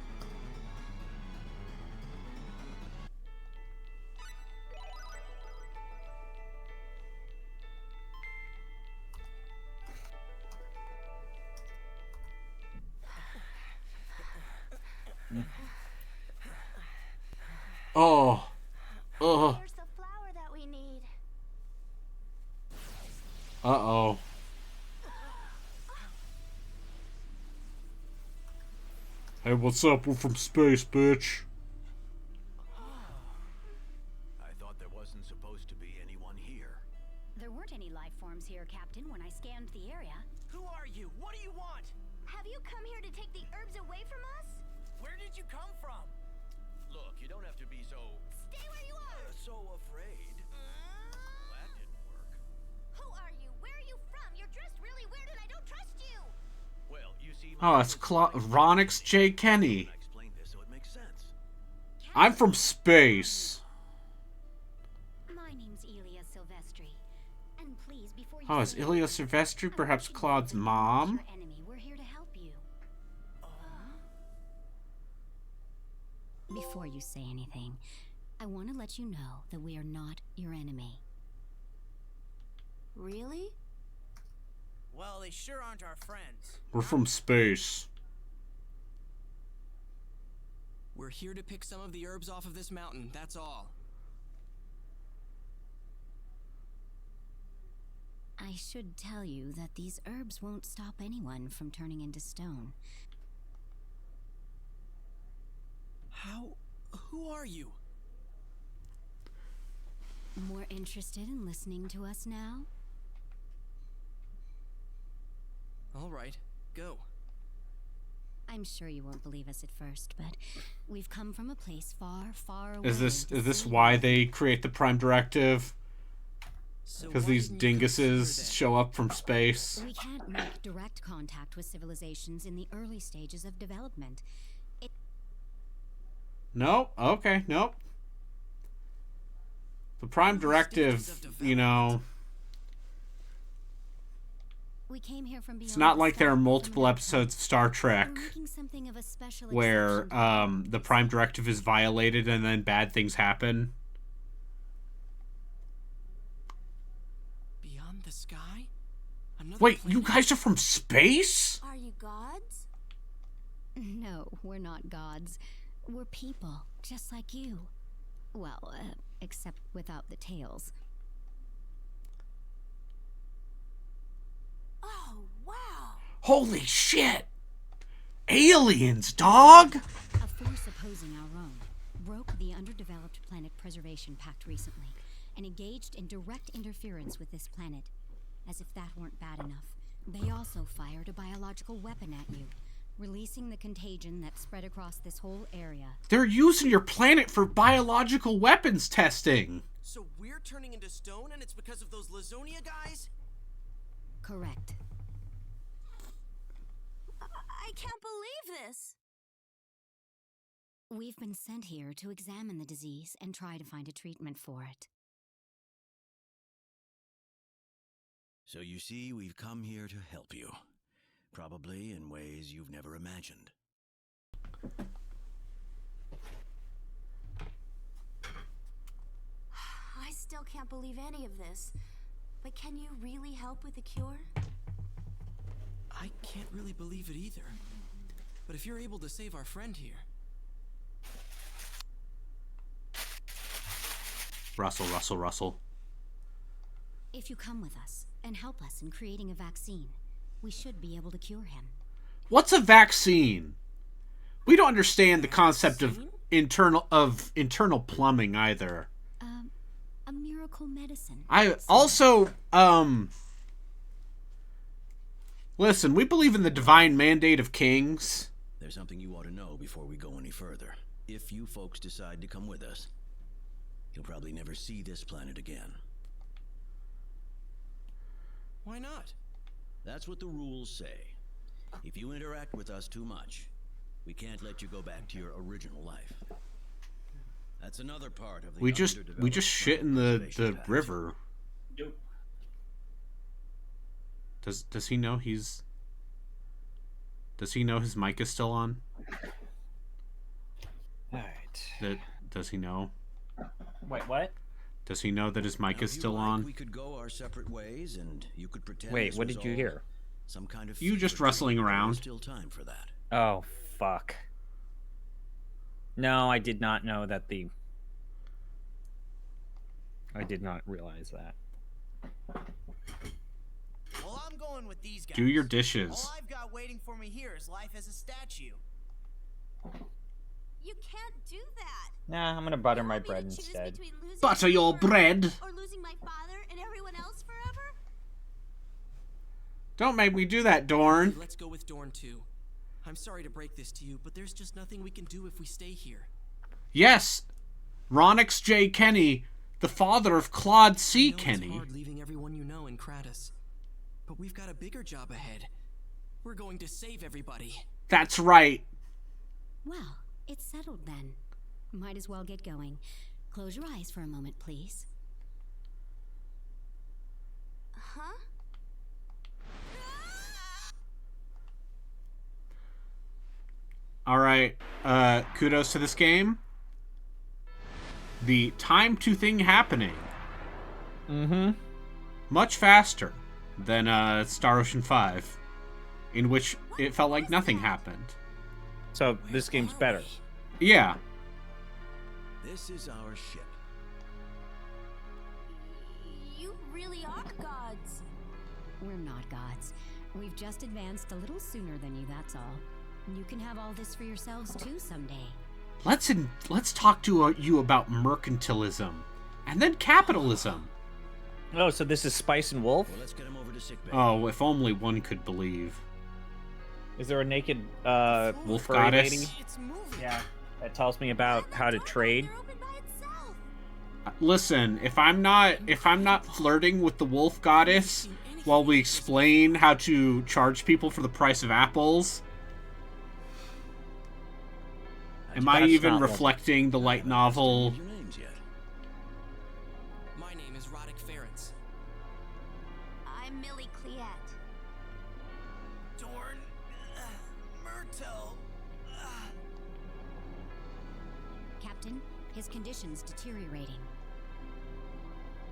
Oh. Oh. there's the flower that we need. Uh-oh. Hey, what's up? We're from space, bitch. I thought there wasn't supposed to be anyone here. There weren't any life forms here, Captain, when I scanned the area. Who are you? What do you want? Have you come here to take the herbs away from us? Where did you come from? Look, you don't have to be so... Stay where you are! so afraid. That didn't work. Who are you? Where are you from? You're dressed really weird and I don't trust you! Well, you see... Oh, it's Ronix J. Kenny. I explained this so it makes sense. I'm from space. My name's Elia Silvestri. And please, before you Oh, is say Ilya anything, Silvestri I perhaps want you to know Claude's that we're not mom? your enemy. We're here to help you. Before you say anything, I want to let you know that we are not your enemy. Really? Well, they sure aren't our friends. We're from space. We're here to pick some of the herbs off of this mountain, that's all. I should tell you that these herbs won't stop anyone from turning into stone. How... who are you? More interested in listening to us now? All right, go. I'm sure you won't believe us at first, but we've come from a place far, far away. Is this why they create the Prime Directive? So Because why these didn't you come sooner dinguses then? show up from space. We can't make direct contact with civilizations in the early stages of development. Nope. Okay, nope. The Prime Directive, you know, We came here from it's beyond not the like there are stars, multiple from episodes of Star Trek We're making something of a special where exception to the Prime Directive is violated and then bad things happen. Beyond the sky? Another Wait, you planet? guys are from space? Are you gods? No, we're not gods. We're people, just like you. Well, except without the tails. Oh, wow! Holy shit! Aliens, dog! A force opposing our own broke the Underdeveloped Planet Preservation Pact recently and engaged in direct interference with this planet. As if that weren't bad enough, they also fired a biological weapon at you, releasing the contagion that spread across this whole area. They're using your planet for biological weapons testing. So we're turning into stone and it's because of those Lazonia guys? Correct. I can't believe this! We've been sent here to examine the disease and try to find a treatment for it. So you see, we've come here to help you. Probably in ways you've never imagined. I still can't believe any of this. But can you really help with the cure? I can't really believe it either. But if you're able to save our friend here... Russell. If you come with us and help us in creating a vaccine, we should be able to cure him. What's a vaccine? We don't understand the concept of internal plumbing either. A miracle medicine. I also, listen, we believe in the divine mandate of kings. There's something you ought to know before we go any further. If you folks decide to come with us, you'll probably never see this planet again. Why not? That's what the rules say. If you interact with us too much, we can't let you go back to your original life. That's another part of the We just shit in the river. Yep. Does he know he's... Does he know his mic is still on? Alright. Does he know? Wait, what? Does he know that his mic is still on? We could go our separate ways, and you could pretend. Wait, what did you hear? Some kind of you just rustling around. Still time for that. Oh, fuck. No, I did not know that the... I did not realize that. Well, I'm going with these guys. Do your dishes. All I've got waiting for me here is life as a statue. You can't do that. Nah, I'm gonna butter my bread instead. Butter your bread. Or losing my father and everyone else forever? Don't make me do that, Dorn. Let's go with Dorn too. I'm sorry to break this to you, but there's just nothing we can do if we stay here. Yes, Ronix J. Kenny, the father of Claude C. Kenny. It's hard leaving everyone you know in Kratos, but we've got a bigger job ahead. We're going to save everybody. That's right. Well, it's settled then. Might as well get going. Close your eyes for a moment, please. Huh? Alright, kudos to this game. The time to thing happening. Much faster than Star Ocean 5, in which it felt like nothing happened. So this game's better. Yeah. This is our ship. You really are gods. We're not gods. We've just advanced a little sooner than you, that's all. You can have all this for yourselves too someday. Let's talk to you about mercantilism, and then capitalism. Oh, so this is Spice and Wolf? Well, let's get him over to sickbay. Oh, if only one could believe. Is there a naked wolf furry goddess? lady? Yeah, that tells me about how to trade. Listen, if I'm not flirting with the wolf goddess while we explain how to charge people for the price of apples, am I even reflecting the light novel? My name is Roddick Ference. I'm Millie Cleat. Dorn... Myrtle... Captain, his condition's deteriorating.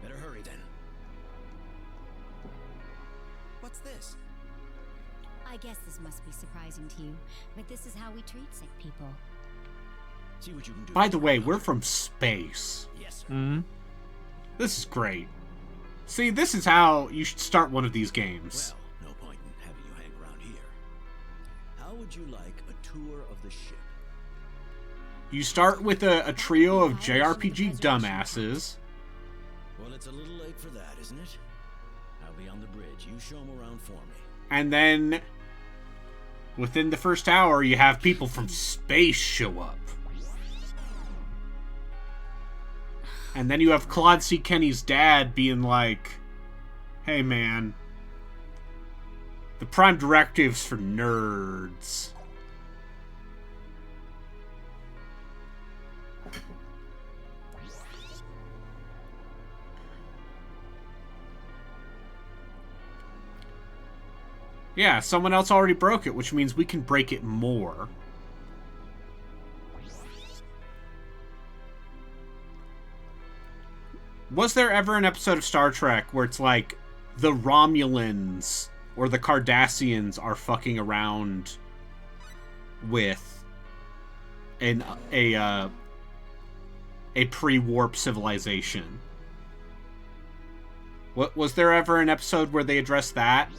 Better hurry then. What's this? I guess this must be surprising to you, but this is how we treat sick people. See what you can do. By the way, we're from space. Yes, sir. This is great. See, this is how you should start one of these games. Well, no point in having you hang around here. How would you like a tour of the ship? You start with a trio of JRPG dumbasses. Well, it's a little late for that, isn't it? I'll be on the bridge. You show 'em around for me. And then, within the first hour, you have people from space show up. And then you have Claude C. Kenny's dad being like, hey man, the prime directive's for nerds. Yeah, someone else already broke it, which means we can break it more. Was there ever an episode of Star Trek where it's like the Romulans or the Cardassians are fucking around with a pre-warp civilization? What was there ever an episode where they addressed that?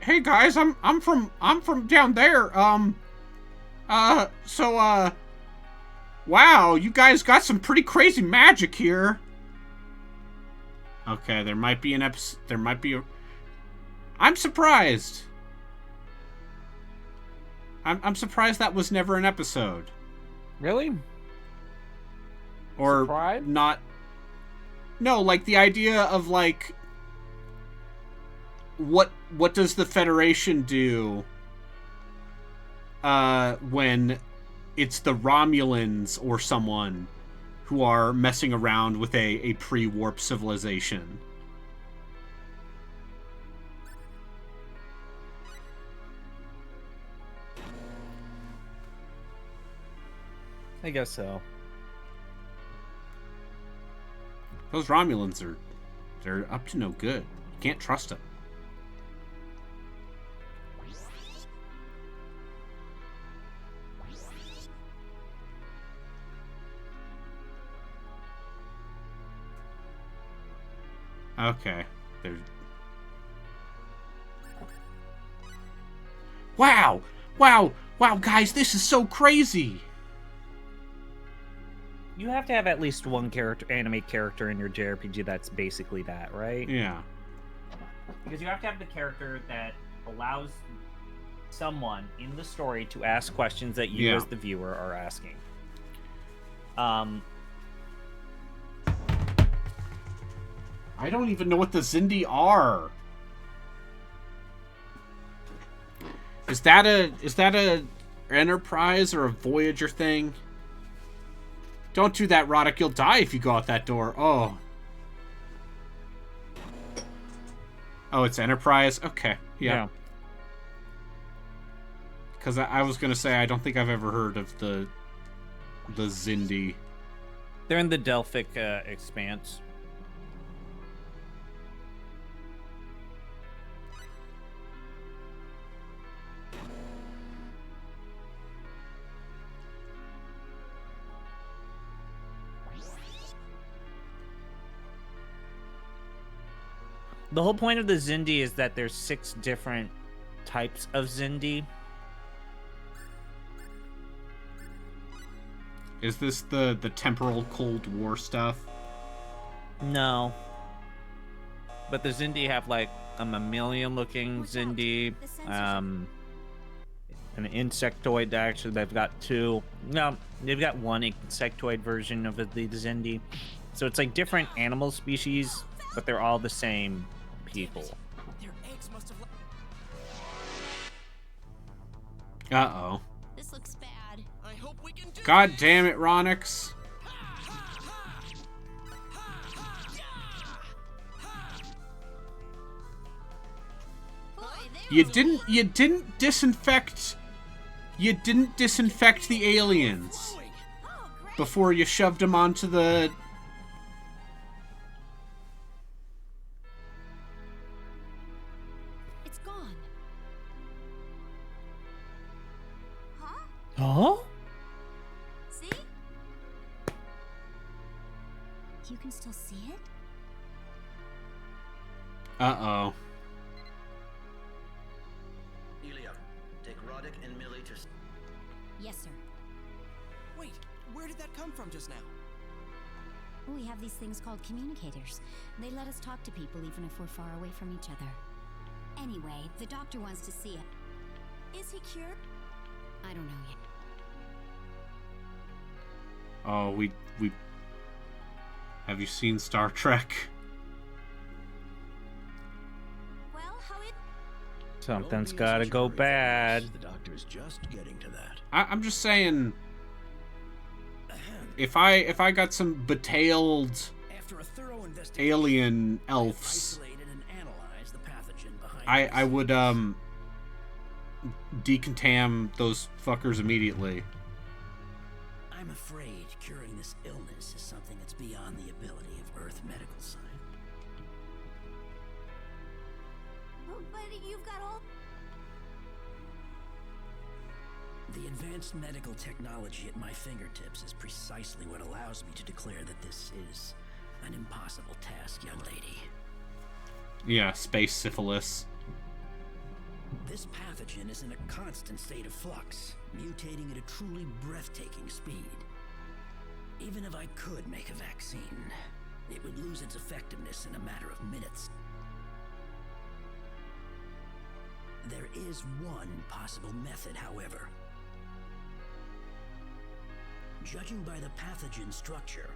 Hey guys, I'm from down there. Wow, you guys got some pretty crazy magic here. Okay, there might be an episode. There might be a. I'm surprised. I'm surprised that was never an episode. Really? Or Surprised? Not. No, like the idea of like. What does the Federation do when it's the Romulans or someone who are messing around with a pre-warp civilization? I guess so. Those Romulans they're up to no good. You can't trust them. Okay. Wow! Wow! Wow, guys, this is so crazy! You have to have at least one anime character in your JRPG that's basically that, right? Yeah. Because you have to have the character that allows someone in the story to ask questions that you as the viewer are asking. I don't even know what the Zindi are. Is that a Enterprise or a Voyager thing? Don't do that, Roddick. You'll die if you go out that door. Oh. Oh, it's Enterprise? Okay. Yeah. Because I was going to say, I don't think I've ever heard of the Zindi. They're in the Delphic expanse. The whole point of the Zindi is that there's 6 different types of Zindi. Is this the temporal Cold War stuff? No. But the Zindi have like a mammalian-looking Zindi, an insectoid. Actually, they've got 2. No, they've got 1 insectoid version of the Zindi. So it's like different animal species, but they're all the same people. Uh-oh. This looks bad. I hope we can do God damn it, Ronix. You didn't disinfect the aliens before you shoved them onto the... It's gone. Huh? See? You can still see it? Uh-oh. Elia, take Roddick and Millie to... Yes, sir. Wait, where did that come from just now? We have these things called communicators. They let us talk to people even if we're far away from each other. Anyway, the doctor wants to see it. Is he cured? I don't know yet. Oh, we... Have you seen Star Trek? Well, how it... Something's gotta go bad. The doctor's just getting to that. I'm just saying... if I got some betailed After a thorough investigation, alien elves, isolated and analyzed the pathogen behind I would decontam those fuckers immediately. I'm afraid curing this illness is something that's beyond the ability of Earth medical science. But you've got all... The advanced medical technology at my fingertips is precisely what allows me to declare that this is an impossible task, young lady. Yeah, space syphilis. This pathogen is in a constant state of flux, mutating at a truly breathtaking speed. Even if I could make a vaccine, it would lose its effectiveness in a matter of minutes. There is one possible method, however. Judging by the pathogen structure,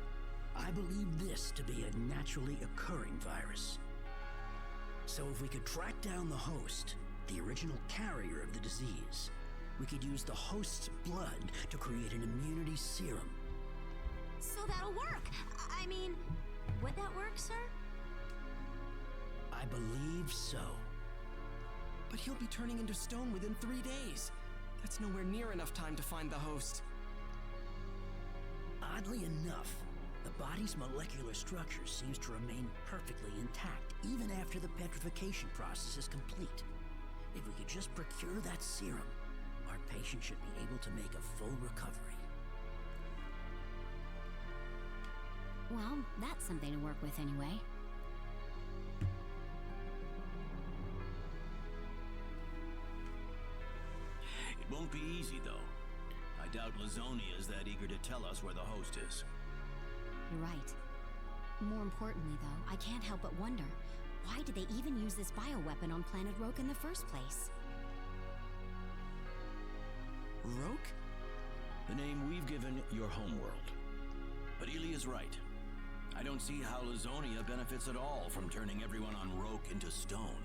I believe this to be a naturally occurring virus. So if we could track down the host, the original carrier of the disease, we could use the host's blood to create an immunity serum. So that'll work. I mean, would that work, sir? I believe so. But he'll be turning into stone within 3 days. That's nowhere near enough time to find the host. Oddly enough, the body's molecular structure seems to remain perfectly intact even after the petrification process is complete. If we could just procure that serum, our patient should be able to make a full recovery. Well, that's something to work with anyway. It won't be easy, though. I doubt Lazonia is that eager to tell us where the host is. You're right. More importantly, though, I can't help but wonder, why did they even use this bioweapon on planet Roke in the first place? Roke? The name we've given your homeworld. But Ely is right. I don't see how Lazonia benefits at all from turning everyone on Roke into stone.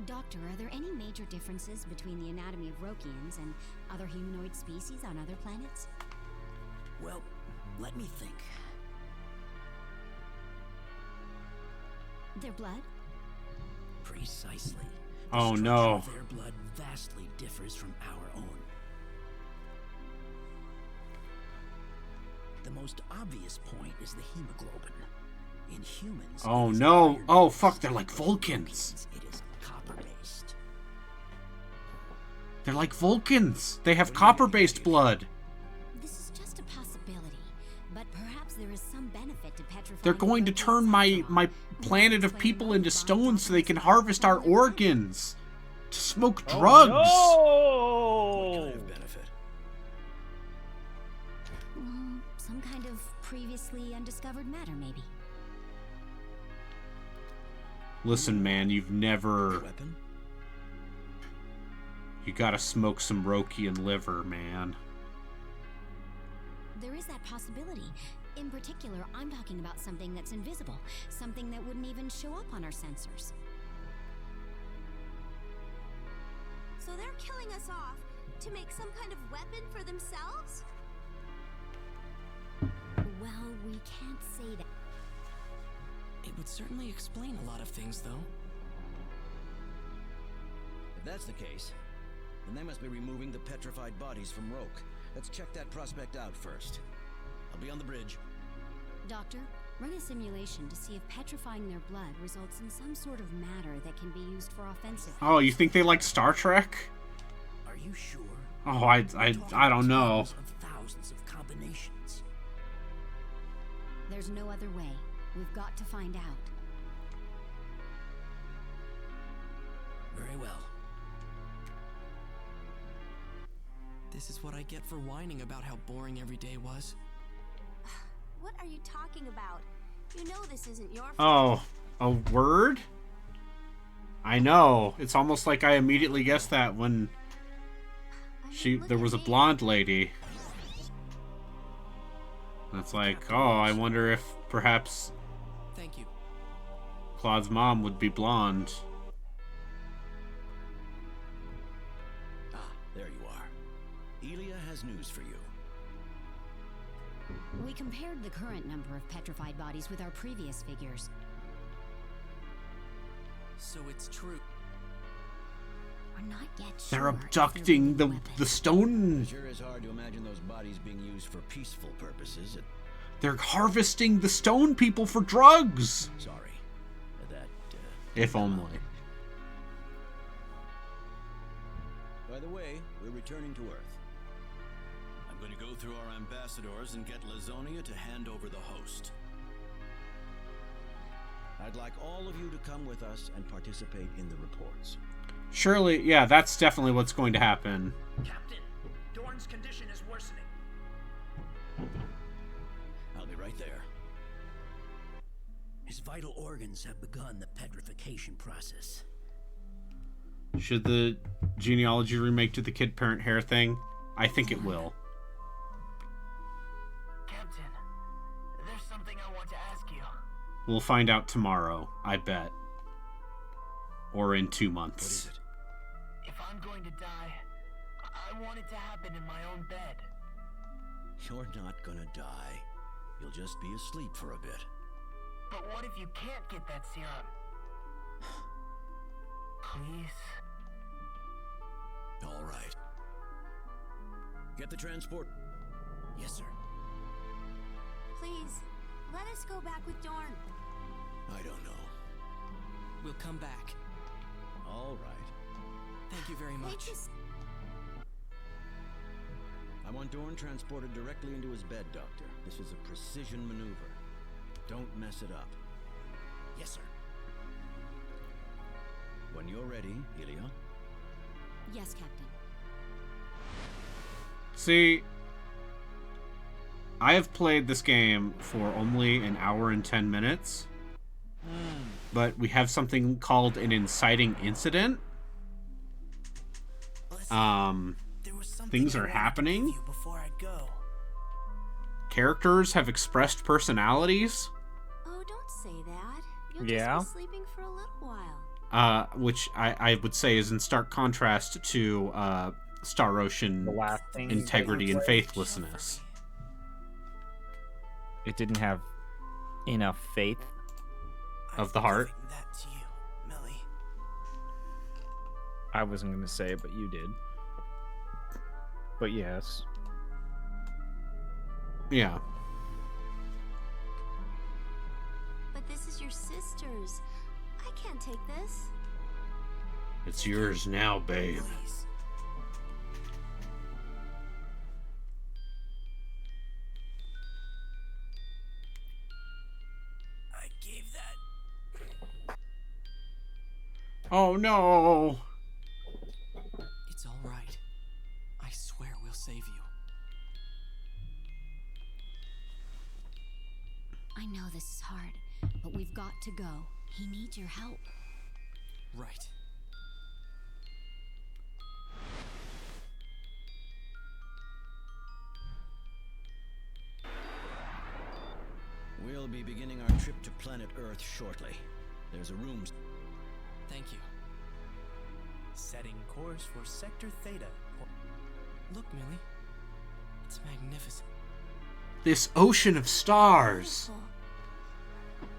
Doctor, are there any major differences between the anatomy of Rokians and other humanoid species on other planets? Well, let me think. Their blood? Precisely. Oh, The no. structure of their blood vastly differs from our own. The most obvious point is the hemoglobin. In humans, Oh it is no. iron Oh based. fuck, they're like Vulcans. It is copper-based. They're like Vulcans. They have copper-based blood. This is just a possibility, but perhaps there is some benefit to petrifying. They're going to Rokians turn after all. my planet of people into stone so they can harvest our organs. To smoke drugs. Oh, What kind of benefit? Some kind of previously undiscovered matter, maybe. Listen, man, you've never... Weapon? You gotta smoke some Rokian liver, man. There is that possibility. In particular, I'm talking about something that's invisible, something that wouldn't even show up on our sensors. So they're killing us off to make some kind of weapon for themselves? Well, we can't say that. It would certainly explain a lot of things, though. If that's the case, then they must be removing the petrified bodies from Roke. Let's check that prospect out first. I'll be on the bridge. Doctor, run a simulation to see if petrifying their blood results in some sort of matter that can be used for offensive. Oh, you think they like Star Trek? Are you sure? Oh, I don't know. Thousands of combinations. There's no other way. We've got to find out. Very well. This is what I get for whining about how boring every day was. What are you talking about? You know this isn't your Oh, fault. a word? I know. It's almost like I immediately guessed that when there was a blonde lady. That's like, oh, I wonder if perhaps Thank you. Claude's mom would be blonde. There you are. Elia has news for you. We compared the current number of petrified bodies with our previous figures. So it's true. We're not yet They're sure abducting the stone. It sure is hard to imagine those bodies being used for peaceful purposes. They're harvesting the stone people for drugs. Sorry. That, if only. By the way, we're returning to Earth. I'm going to go through our ambassadors and get Lazonia to hand over the host. I'd like all of you to come with us and participate in the reports. Surely, yeah, that's definitely what's going to happen. Captain, Dorn's condition is worsening. I'll be right there. His vital organs have begun the petrification process. Should the genealogy remake do the kid parent hair thing? I think it will. Captain, there's something I want to ask you. We'll find out tomorrow, I bet. Or in 2 months. What is it? If I'm going to die, I want it to happen in my own bed. You're not gonna die. You'll just be asleep for a bit. But what if you can't get that serum? Please? All right. Get the transport. Yes, sir. Please, let us go back with Dorn. I don't know. We'll come back. All right. Thank you very much. I want Dorn transported directly into his bed, Doctor. This is a precision maneuver. Don't mess it up. Yes, sir. When you're ready, Elia. Yes, Captain. See, I have played this game for only an hour and 10 minutes. But we have something called an inciting incident. Things are happening. Characters have expressed personalities. Oh, don't say that. You'll Yeah. just be sleeping for a little while. Which I would say is in stark contrast to Star Ocean integrity and faithlessness. It didn't have enough faith of the heart. That to you, Millie. I wasn't going to say it, but you did. But yes. Yeah. But this is your sister's. I can't take this. It's yours now, babe. Please. I gave that. Oh no! It's all right. I swear we'll save you. I know this is hard, but we've got to go. He needs your help. Right. We'll be beginning our trip to planet Earth shortly. There's a room. Thank you. Setting course for Sector Theta. Look, Millie. It's magnificent. This ocean of stars. Beautiful.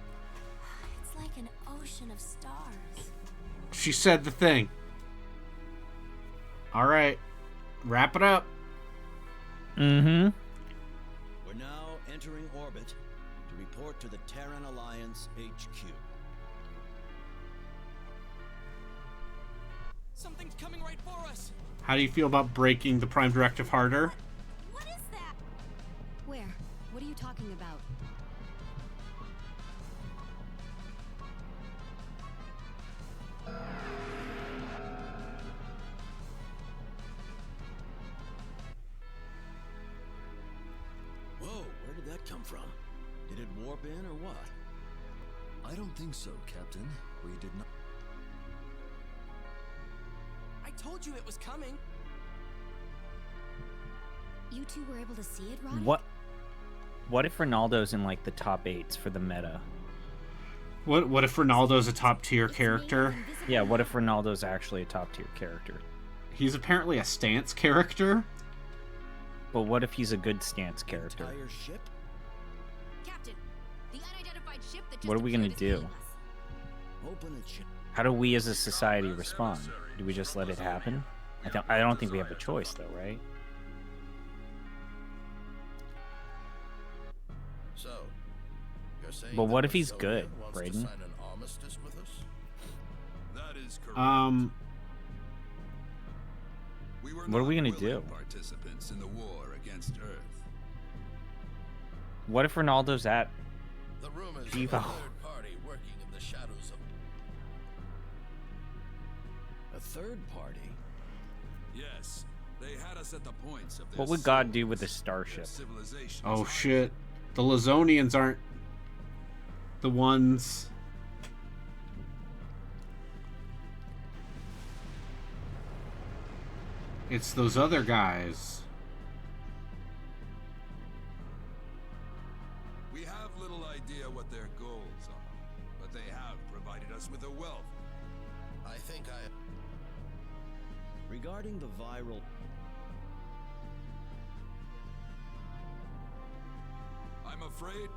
It's like an ocean of stars. She said the thing. All right, wrap it up. Mm-hmm. We're now entering orbit to report to the Terran Alliance HQ. Something's coming right for us. How do you feel about breaking the Prime Directive harder? What is that? Where? What are you talking about? Whoa, where did that come from? Did it warp in or what? I don't think so, Captain. We did not. I told you it was coming. You two were able to see it, Roddy? What if Ronaldo's in like the top 8s for the meta? What if Ronaldo's a top tier character? Yeah, what if Ronaldo's actually a top tier character? He's apparently a stance character. But what if he's a good stance character? Entire ship? Captain, the unidentified ship that just What are we gonna appeared is do? leading us. Open it. How do we as a society respond? Do we just let it happen? I don't think we have a choice, though, right? So, you're saying But what that if he's Mazonia good, wants to Braden? sign an armistice with us? That is correct. We were What are we not gonna willing do? Participants in the war against Earth. What if Ronaldo's at The rumors of a Devo? third party working in the shadows of A third party? Yes, they had us at the points of their What would God do swords, with a starship? their civilizations. Oh shit. The Lazonians aren't the ones. It's those other guys. We have little idea what their goals are, but they have provided us with a wealth. I think I... Regarding the viral... I'm afraid...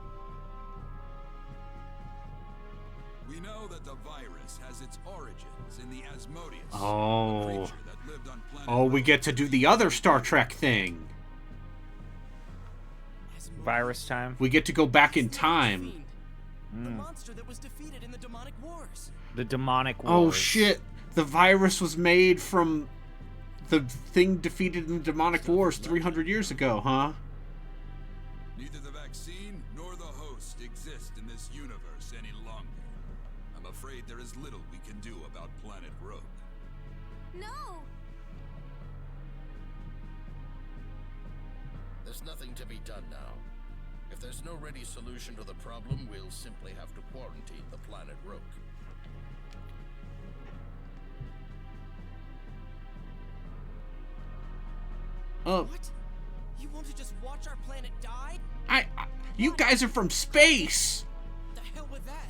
We know that the virus has its origins in the Asmodeus. a Oh. creature that lived on planet Oh, we Earth. get to do the other Star Trek thing. Virus time? We get to go back in time. The monster that was defeated in the demonic wars. The demonic wars. Oh shit. The virus was made from the thing defeated in the demonic wars 300 years ago, huh? Neither the vaccine nor the host exist in this universe any longer. I'm afraid there is little we can do about Planet Rogue. No! There's nothing to be done now. If there's no ready solution to the problem, we'll simply have to quarantine the planet Rogue. What? You want to just watch our planet die? You guys are from space. The hell with that?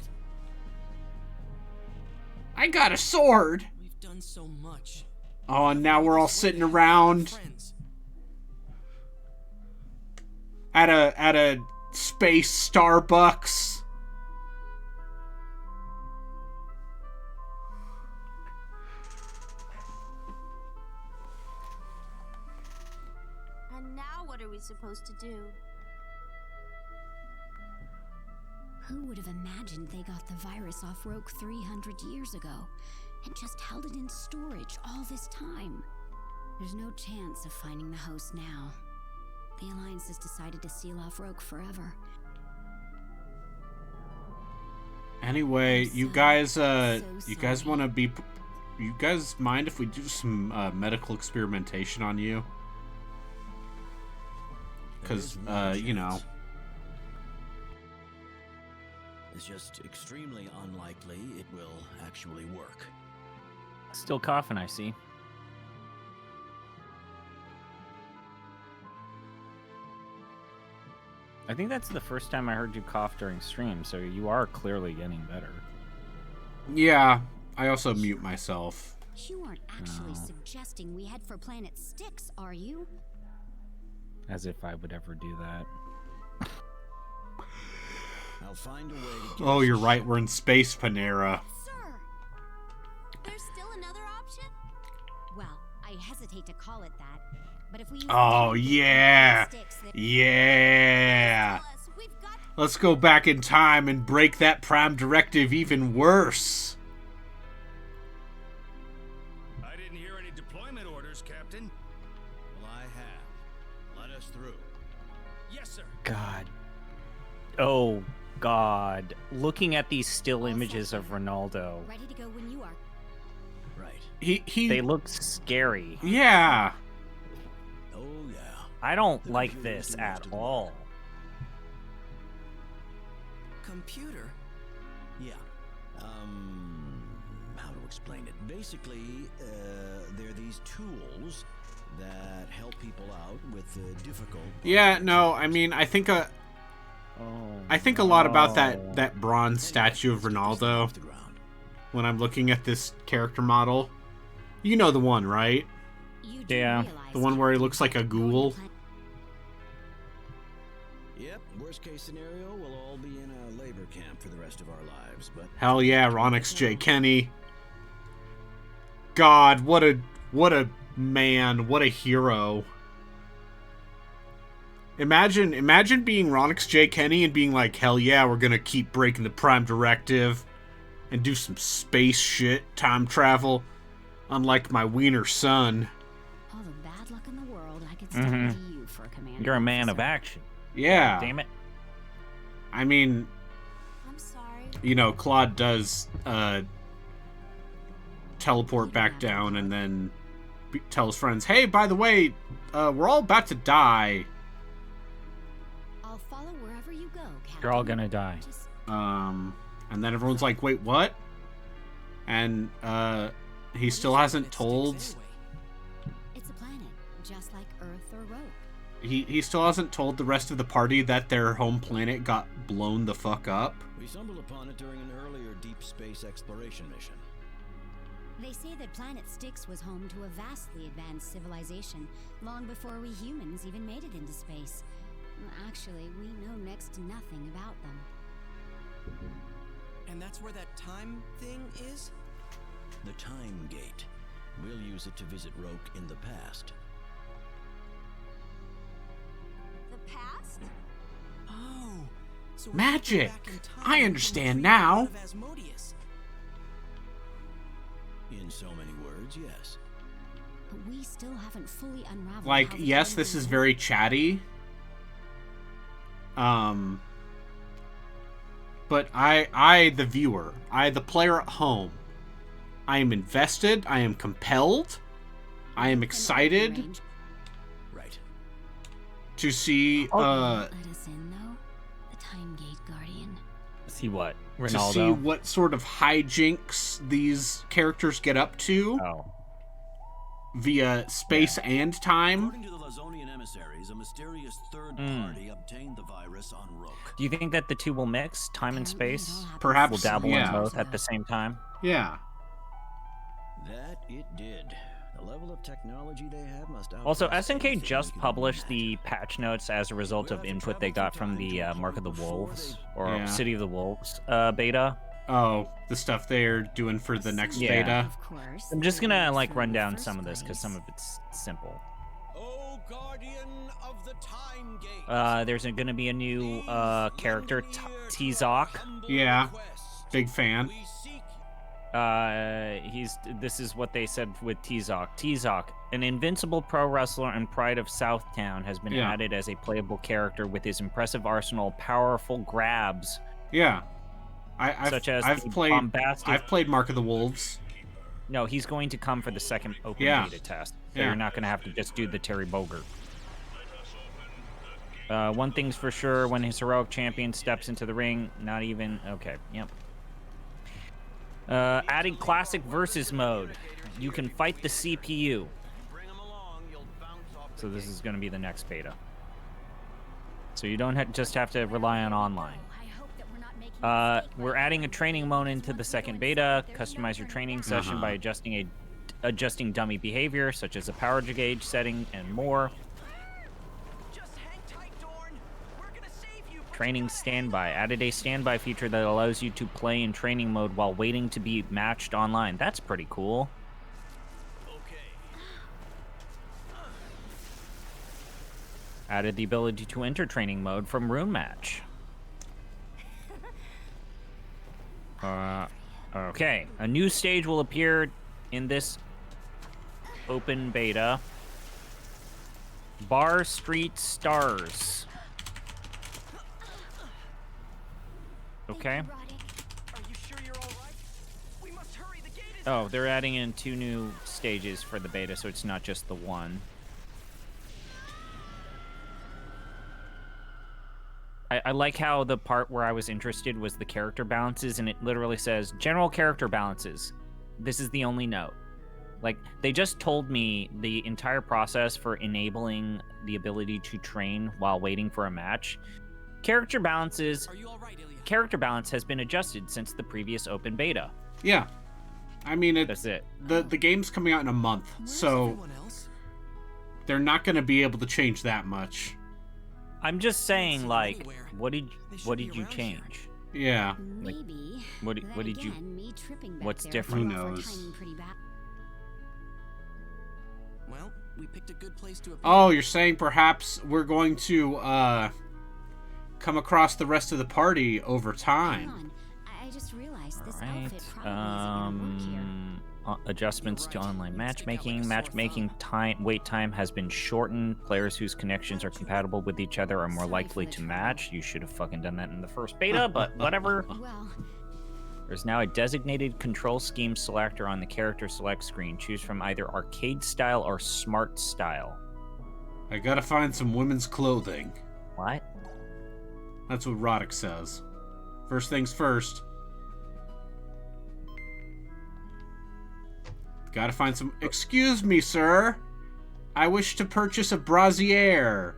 I got a sword. We've done so much. Oh, and now we're all sitting around Friends. at a space Starbucks. And now what are we supposed to do? Who would have imagined they got the virus off Rogue 300 years ago and just held it in storage all this time? There's no chance of finding the host now. The Alliance has decided to seal off Rogue forever. Anyway, you guys you guys sorry. want to be you guys mind if we do some medical experimentation on you? Cuz you know, It's just extremely unlikely it will actually work. Still coughing, I see. I think that's the first time I heard you cough during stream, so you are clearly getting better. yeah, I also mute myself. You aren't actually No. suggesting we head for Planet Styx, are you? As if I would ever do that. I'll find a way to get Oh, us you're a right. ship. We're in Space Panera. Sir! There's still another option? Well, I hesitate to call it that, but if we use Oh, the yeah. sticks that Yeah. Tell us, we've got Let's go back in time and break that Prime Directive even worse. I didn't hear any deployment orders, Captain. Well, I have. Let us through. Yes, sir. God. Oh, God. Looking at these still images of Ronaldo, ready to go when you are. Right. He they look scary. yeah. Oh, yeah. I don't like this at all. Computer. Yeah. How to explain it? Basically, they're these tools that help people out with difficult... Yeah, no, I mean, I think a lot about that bronze statue of Ronaldo Off the ground. when I'm looking at this character model. You know the one, right? You do Yeah. realize The one where he looks like a ghoul. Yep, worst case scenario, we'll all be in a labor camp for the rest of our lives, but... Hell yeah, Ronix J. Kenny. God, what a man, what a hero. Imagine being Ronix J. Kenny and being like, hell yeah, we're gonna keep breaking the Prime Directive and do some space shit, time travel, unlike my wiener son. all the bad luck in the world I could step into you for a commander. You're a man of officer. action. Yeah. God damn it. I mean, I'm sorry. you know, Claude does teleport back down and then tell his friends, hey, by the way, we're all about to die. I'll follow wherever you go, Captain. You're all gonna die. And then everyone's like, wait, what? And he still hasn't told... It's a planet, just like Earth or Rogue. He still hasn't told the rest of the party that their home planet got blown the fuck up. We stumbled upon it during an earlier deep space exploration mission. They say that planet Styx was home to a vastly advanced civilization, long before we humans even made it into space. Actually, we know next to nothing about them. And that's where that time thing is? The Time Gate. We'll use it to visit Roke in the past. The past? Oh. So Magic! I understand now. In so many words, yes. But we still haven't fully unraveled. Like, how the yes, time this thing is works. very chatty. But I, the viewer, I, the player at home, I am invested, I am compelled, I am excited to see, Let us in, though. The Time Gate Guardian. See what? to Ronaldo? see what sort of hijinks these characters get up to via space and time. According to the Lazonian emissaries, a mysterious third party obtained the virus on Roke. Do you think that the two will mix, time and space? Perhaps, Will dabble yeah. in both at the same time? Yeah. That it did. The level of technology they have must Also, outpace SNK anything just we can published the patch notes as a result of input they got from the Mark of the Wolves, or Yeah. City of the Wolves beta. Oh, the stuff they're doing for the next Yeah. beta. Of course. I'm just gonna like run down some of this because some of it's simple. Oh, Guardian of the Time Gate. There's gonna be a new character, T-Zok. Yeah, big fan. This is what they said with T-Zok. T-Zok, an invincible pro wrestler and pride of Southtown, has been Yeah. added as a playable character with his impressive arsenal of powerful grabs. Yeah. I've the played bombastic... I've played Mark of the Wolves. No, he's going to come for the second open Yeah. beta test. So Yeah. you're not going to have to just do the Terry Bogard. One thing's for sure, when his heroic champion steps into the ring, not even... Okay, yep. Adding classic versus mode. You can fight the CPU. So this is going to be the next beta. So you don't just have to rely on online. We're adding a training mode into the second beta. Customize your training session by adjusting dummy behavior, such as a power gauge setting and more. Training standby. Added a standby feature that allows you to play in training mode while waiting to be matched online. That's pretty cool. Added the ability to enter training mode from Rune Match. Okay. A new stage will appear in this open beta. Bar Street Stars. Okay. Oh, they're adding in 2 new stages for the beta, so it's not just the one. I like how the part where I was interested was the character balances, and it literally says, general character balances. This is the only note. Like, they just told me the entire process for enabling the ability to train while waiting for a match. Character balances... Character balance has been adjusted since the previous open beta. Yeah. I mean, that's it. The game's coming out in a month, so they're not going to be able to change that much. I'm just saying, like, what did you change? Yeah. Maybe. What did you? What's different? Who knows? Well, we picked a good place to appear. Oh, you're saying perhaps we're going to come across the rest of the party over time. I just realized this Right. outfit probably isn't gonna work here. Adjustments to online matchmaking. Matchmaking wait time has been shortened. Players whose connections are compatible with each other are more likely to match. You should have fucking done that in the first beta, but whatever. Well, There's now a designated control scheme selector on the character select screen. Choose from either arcade style or smart style. I gotta find some women's clothing. What? That's what Roddick says. First things first. Gotta find some... Excuse me, sir. I wish to purchase a brassiere.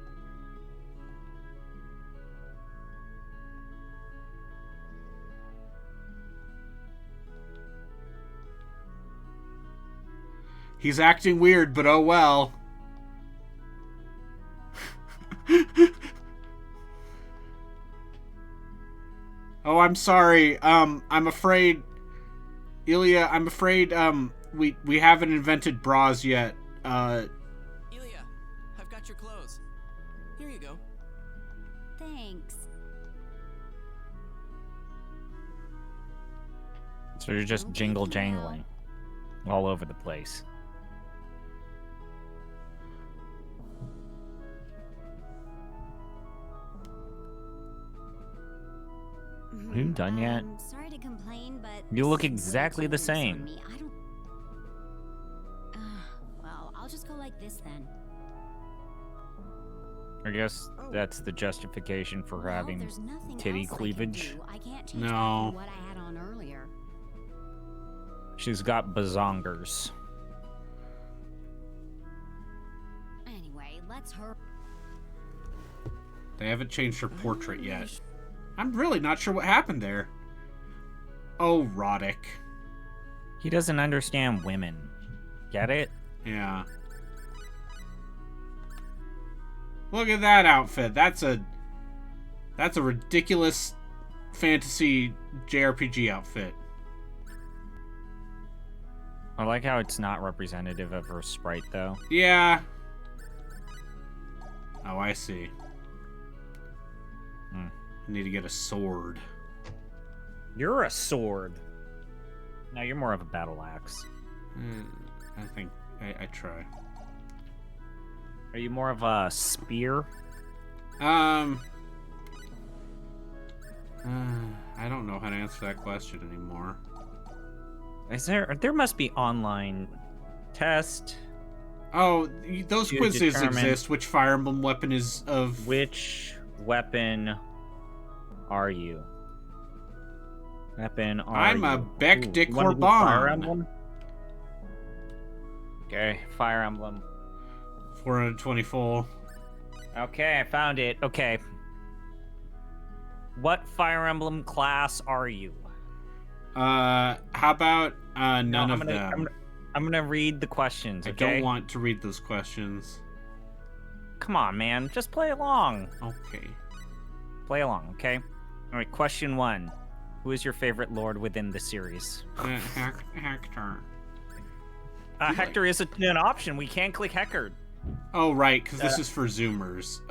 He's acting weird, but oh well. Oh, I'm sorry. I'm afraid... Ilya, I'm afraid, we haven't invented bras yet. Ilya, I've got your clothes. Here you go. thanks. So you're just jingle jangling all over the place. Are you done yet? Sorry to complain, but You look this is way exactly too the loose on same. me. I don't. Well, I'll just go like this then. I guess that's the justification for Well, having there's nothing titty else I can cleavage. do. I can't change back No. to what I had on earlier. She's got bazongers. Anyway, let's hurry. They haven't changed her portrait yet. I'm really not sure what happened there. Oh, Roddick. He doesn't understand women. Get it? Yeah. Look at that outfit. That's a ridiculous fantasy JRPG outfit. I like how it's not representative of her sprite, though. Yeah. Oh, I see. Hmm. I need to get a sword. You're a sword. No, you're more of a battle axe. I think I try. Are you more of a spear? I don't know how to answer that question anymore. Is there must be online test. Oh, those to quizzes determine exist. Which Fire Emblem weapon is of... Which weapon are you? Weapon are I'm you? a Beck de you wanna do Fire Corban. Emblem? Okay, Fire Emblem. 424. Okay, I found it. Okay. What Fire Emblem class are you? How about none of I'm them? I'm gonna read the questions, I okay? don't want to read those questions. Come on, man. Just play along. Okay. Play along, okay? Alright, question 1. Who is your favorite lord within the series? Hector. Hector is an option. We can't click Hector. Oh, right, because this is for Zoomers.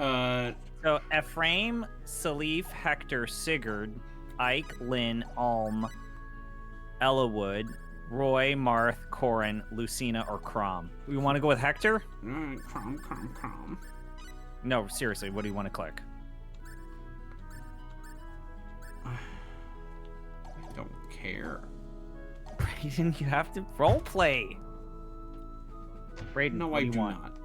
So, Ephraim, Salif, Hector, Sigurd, Ike, Lynn, Alm, Ellawood, Roy, Marth, Corin, Lucina, or Crom. We want to go with Hector? Crom. No, seriously, what do you want to click? I don't care. Brayden, you have to roleplay. Brayden, No, what I do you do want? not.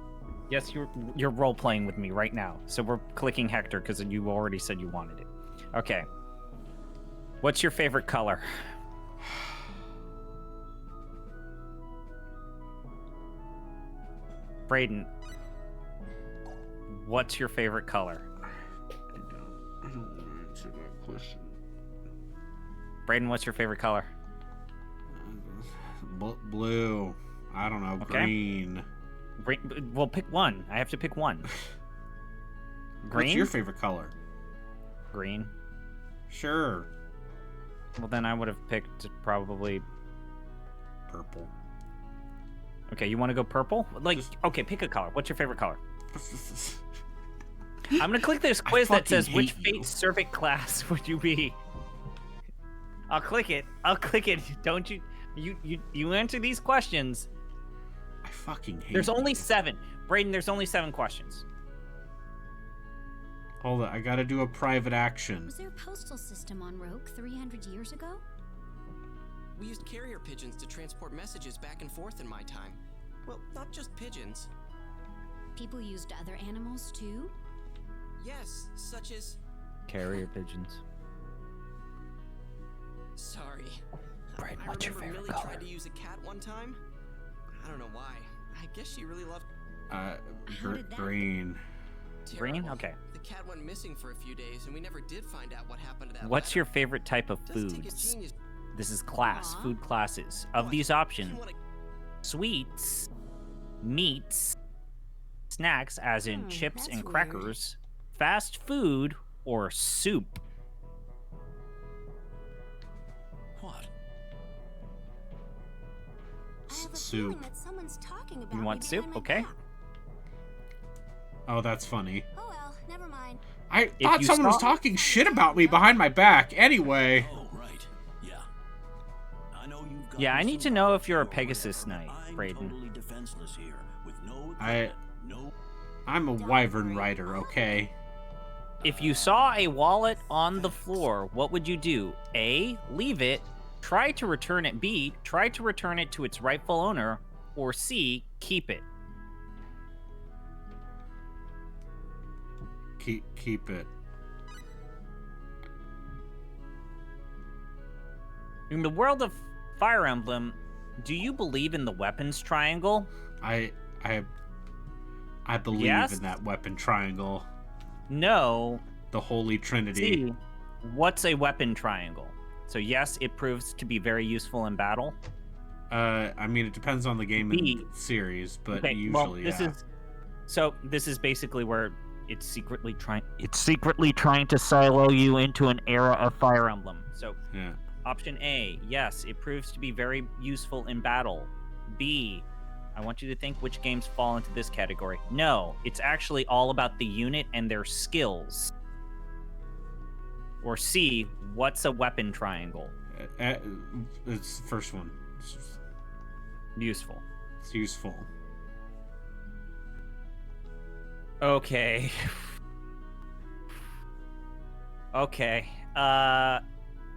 Yes, you're role-playing with me right now. So we're clicking Hector because you already said you wanted it. Okay. What's your favorite color? Brayden, what's your favorite color? I don't want to answer that question. Brayden, what's your favorite color? Blue. I don't know. Okay. Green. Well, pick one. I have to pick one. Green? What's your favorite color? Green. Sure. Well, then I would have picked probably... Purple. Okay, you want to go purple? Like, okay, pick a color. What's your favorite color? I'm gonna click this quiz that says, which Fate Servant class would you be? I'll click it. Don't you... You answer these questions. I fucking hate There's you. only 7. Brayden, there's only 7 questions. Hold on, I gotta do a private action. Was there a postal system on Roke 300 years ago? We used carrier pigeons to transport messages back and forth in my time. Well, not just pigeons. People used other animals too? Yes, such as... Carrier pigeons. Sorry. Brayden, I what's your remember favorite Millie color? tried to use a cat one time. I don't know why. I guess she really loved... Green. Green? Terrible. Okay. The cat went missing for a few days, and we never did find out what happened to that What's letter. your favorite type of Does take a foods? genius- This is class, food classes. Of these options, sweets, meats, snacks, as in chips that's and weird. crackers, fast food, or soup. What? I have a Soup. feeling that someone's talking about You me want soup? behind my Okay. back. Oh, that's funny. Oh well, never mind. I If thought you someone was saw- talking shit about me behind my back. Anyway. Oh, right. Yeah. I know you've got Yeah, I need to know if you're a Pegasus Knight, I'm Brayden. totally defenseless here, with no equipment, no... I'm a wyvern rider, okay? If you saw a wallet on the floor, what would you do? A, leave it, try to return it. B, try to return it to its rightful owner. Or C, keep it. Keep it. In the world of Fire Emblem, do you believe in the weapons triangle? I believe Yes? in that weapon triangle. No. The Holy Trinity. C, what's a weapon triangle? So yes, it proves to be very useful in battle. I mean, it depends on the game B. and this but Okay, usually, well, this is basically where it's secretly trying to silo you into an era of Fire Emblem. So yeah. Option A, yes, it proves to be very useful in battle. B, I want you to think which games fall into this category. No, it's actually all about the unit and their skills. Or C, what's a weapon triangle? It's the first one. Useful. It's useful. Okay. Okay.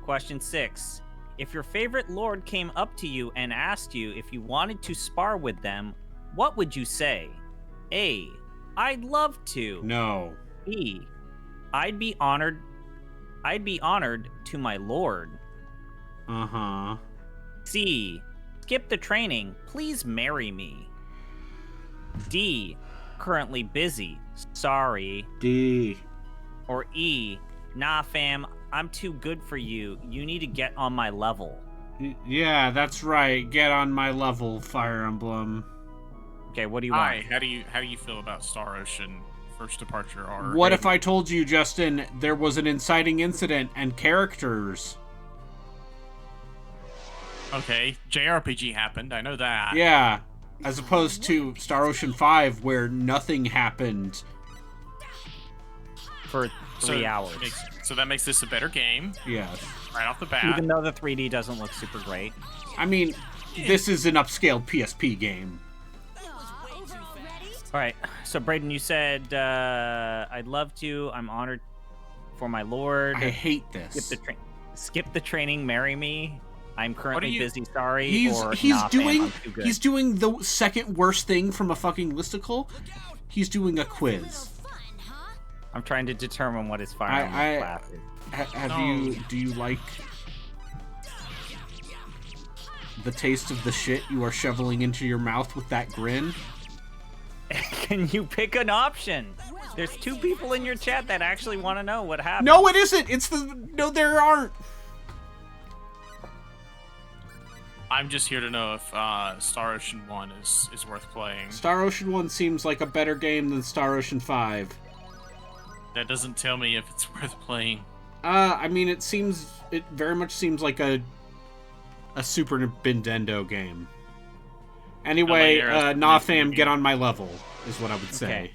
Question 6. If your favorite lord came up to you and asked you if you wanted to spar with them, what would you say? A, I'd love to. No. B, I'd be honored to my lord. Uh-huh. C, skip the training, please marry me. D, currently busy, sorry. D. Or E, nah fam, I'm too good for you, you need to get on my level. Yeah, that's right. Get on my level, Fire Emblem. Okay, what do you Hi, want? how do you feel about Star Ocean First Departure R? What if I told you, Justin, there was an inciting incident and characters? Okay, JRPG happened, I know that. Yeah, as opposed to Star Ocean 5, where nothing happened. For 3 hours. So that makes this a better game. Yes. Right off the bat. Even though the 3D doesn't look super great. I mean, this is an upscaled PSP game. Alright, so Brayden, you said, I'd love to, I'm honored for my lord. I hate this. Skip the training, marry me. I'm currently busy, sorry. He's nah, doing fam, I'm too good. he's doing the second worst thing from a fucking listicle. He's doing a quiz. I'm trying to determine what his Fire Emblem class is. Do you like the taste of the shit you are shoveling into your mouth with that grin? Can you pick an option? There's 2 people in your chat that actually want to know what happened. No, it isn't. No, there aren't. I'm just here to know if Star Ocean 1 is worth playing. Star Ocean 1 seems like a better game than Star Ocean 5. That doesn't tell me if it's worth playing. I mean, it very much seems like a Super Nintendo game. Anyway, nah fam, get on my level, is what I would say.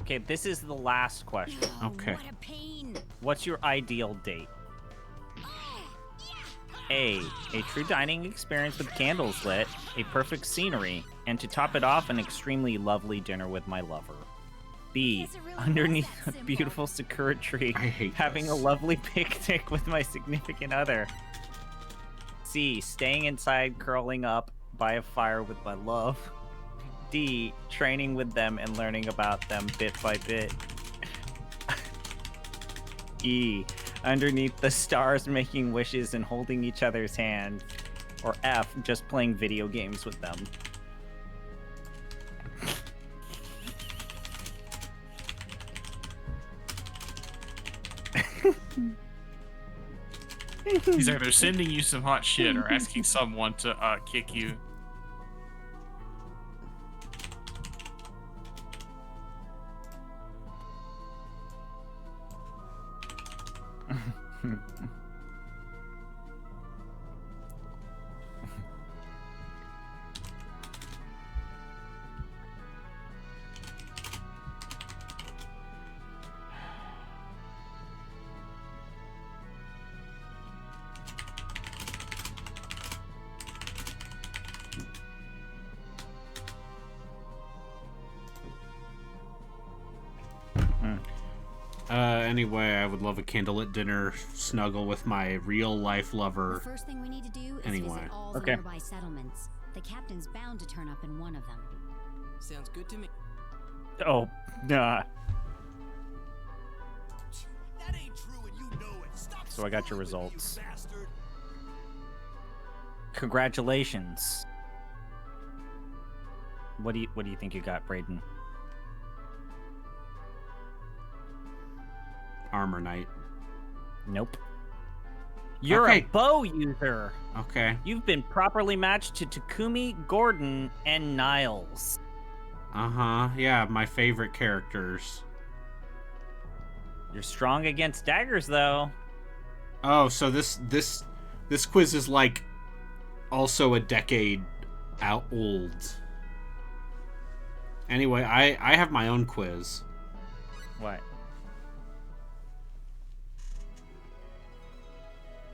Okay, this is the last question. Okay. What a pain. What's your ideal date? A true dining experience with candles lit, a perfect scenery, and to top it off, an extremely lovely dinner with my lover. B, underneath a beautiful sakura tree, having a lovely picnic with my significant other. C, staying inside, curling up by a fire with my love. D, training with them and learning about them bit by bit. E, underneath the stars making wishes and holding each other's hand. Or F, just playing video games with them. He's either sending you some hot shit or asking someone to kick you. Anyway, I would love a candlelit dinner, snuggle with my real-life lover. The first thing we need to do is Anyway. visit all the nearby settlements. The captain's bound to turn up in one of them. Sounds good to me. Oh, nah. That ain't true and you know it. Stop So I got your results. you bastard. Congratulations. What do you think you got, Brayden? Armor Knight. Nope. You're Okay. a bow user. Okay. You've been properly matched to Takumi, Gordon, and Niles. Uh-huh. Yeah, my favorite characters. You're strong against daggers, though. Oh, so this quiz is like also a decade out old. Anyway, I have my own quiz. What?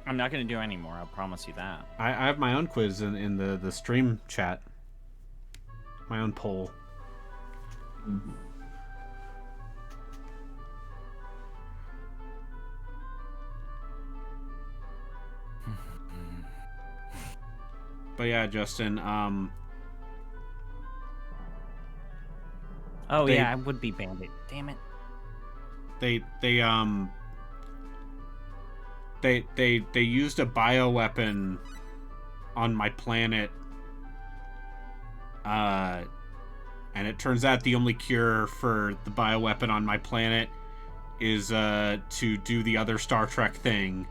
I'm not going to do any more, I'll promise you that. I have my own quiz in the stream chat. My own poll. But yeah, Justin, Oh yeah, I would be Bandit. Damn it. They used a bioweapon on my planet, and it turns out the only cure for the bioweapon on my planet is to do the other Star Trek thing,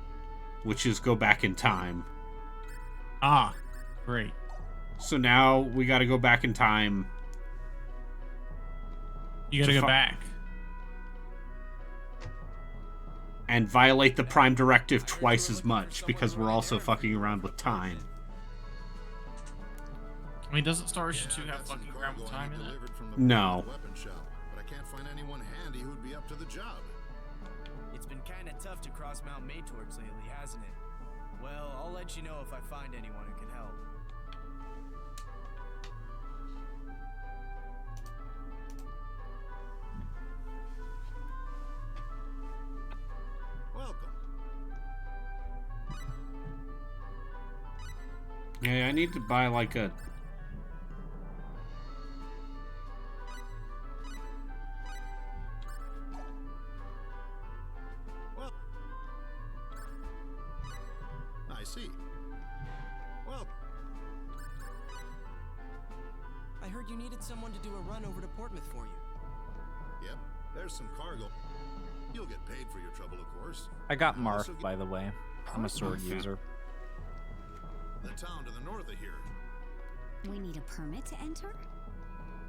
which is go back in time. Ah, great. So now we got to go back in time. You gotta go back. And violate the Prime Directive twice as much, because we're also fucking around with time. I mean, doesn't Star Ocean 2 have fucking around with time in it? No. But I can't find anyone handy who'd be up to the job. It's been kind of tough to cross Mount Maytorx lately, hasn't it? Well, I'll let you know if I find anyone who can help. Welcome. Yeah, I need to buy like a... Well, I see. Well, I heard you needed someone to do a run over to Portsmouth for you. yep, there's some cargo. You'll get paid for your trouble, of course. I got I'll also Marth, by the way. I'm a sword user. The town to the north of here. We need a permit to enter?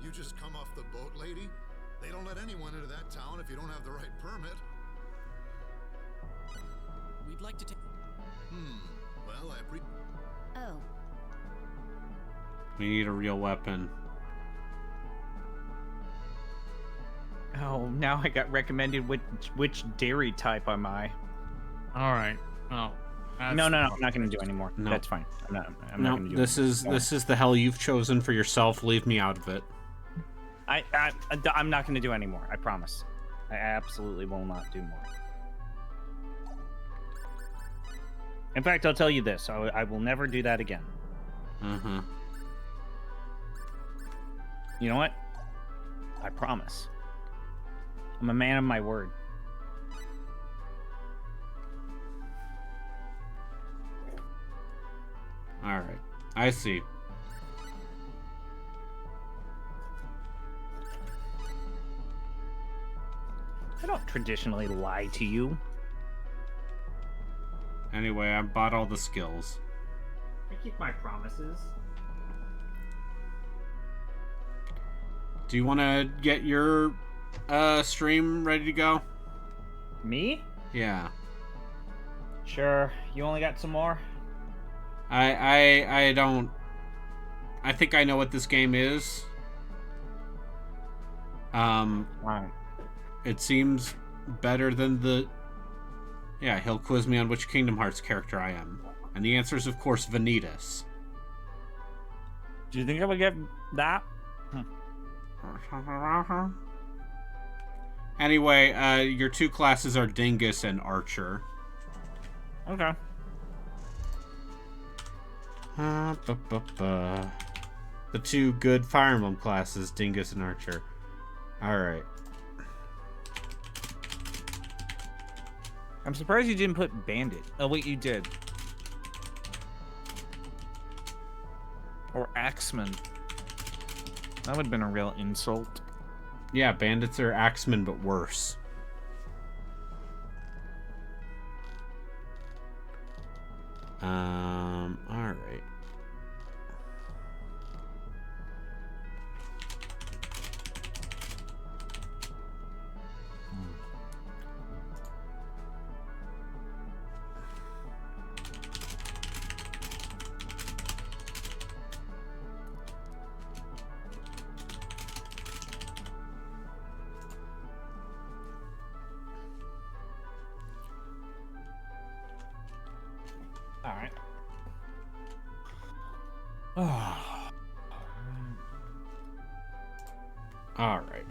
You just come off the boat, lady? They don't let anyone into that town if you don't have the right permit. We'd like to take... Well, Oh. We need a real weapon. Oh, now I got recommended which dairy type am I. All right. Oh. No, I'm not going to do anymore. No. That's fine. I'm not No, going to do this is the hell you've chosen for yourself. Leave me out of it. I'm not going to do anymore. I promise. I absolutely will not do more. In fact, I'll tell you this. I will never do that again. Mm-hmm. You know what? I promise. I'm a man of my word. All right. I see. I don't traditionally lie to you. Anyway, I bought all the skills. I keep my promises. Do you want to get your stream ready to go? Me? Yeah. Sure. You only got some more? I don't... I think I know what this game is. Wow. It seems better than the... Yeah, he'll quiz me on which Kingdom Hearts character I am. And the answer is, of course, Vanitas. Do you think I would get that? Anyway, your two classes are Dingus and Archer. Okay. The two good Fire Emblem classes, Dingus and Archer. Alright. I'm surprised you didn't put Bandit. Oh, wait, you did. Or Axeman. That would have been a real insult. Yeah, bandits are axemen, but worse. Alright. Alright. Alright.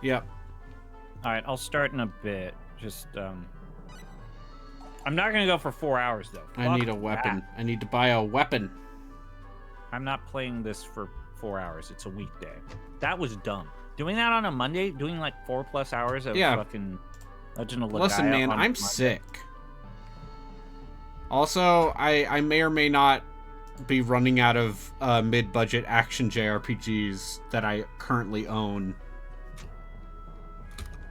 Yep. Alright, I'll start in a bit. Just, I'm not gonna go for 4 hours, though. I need a Fuck weapon. that. I need to buy a weapon. I'm not playing this for 4 hours. It's a weekday. That was dumb. Doing that on a Monday, doing like 4+ hours of fucking Legend of Legaia. Listen, man, I'm Monday. sick. Also, I may or may not be running out of mid-budget action JRPGs that I currently own.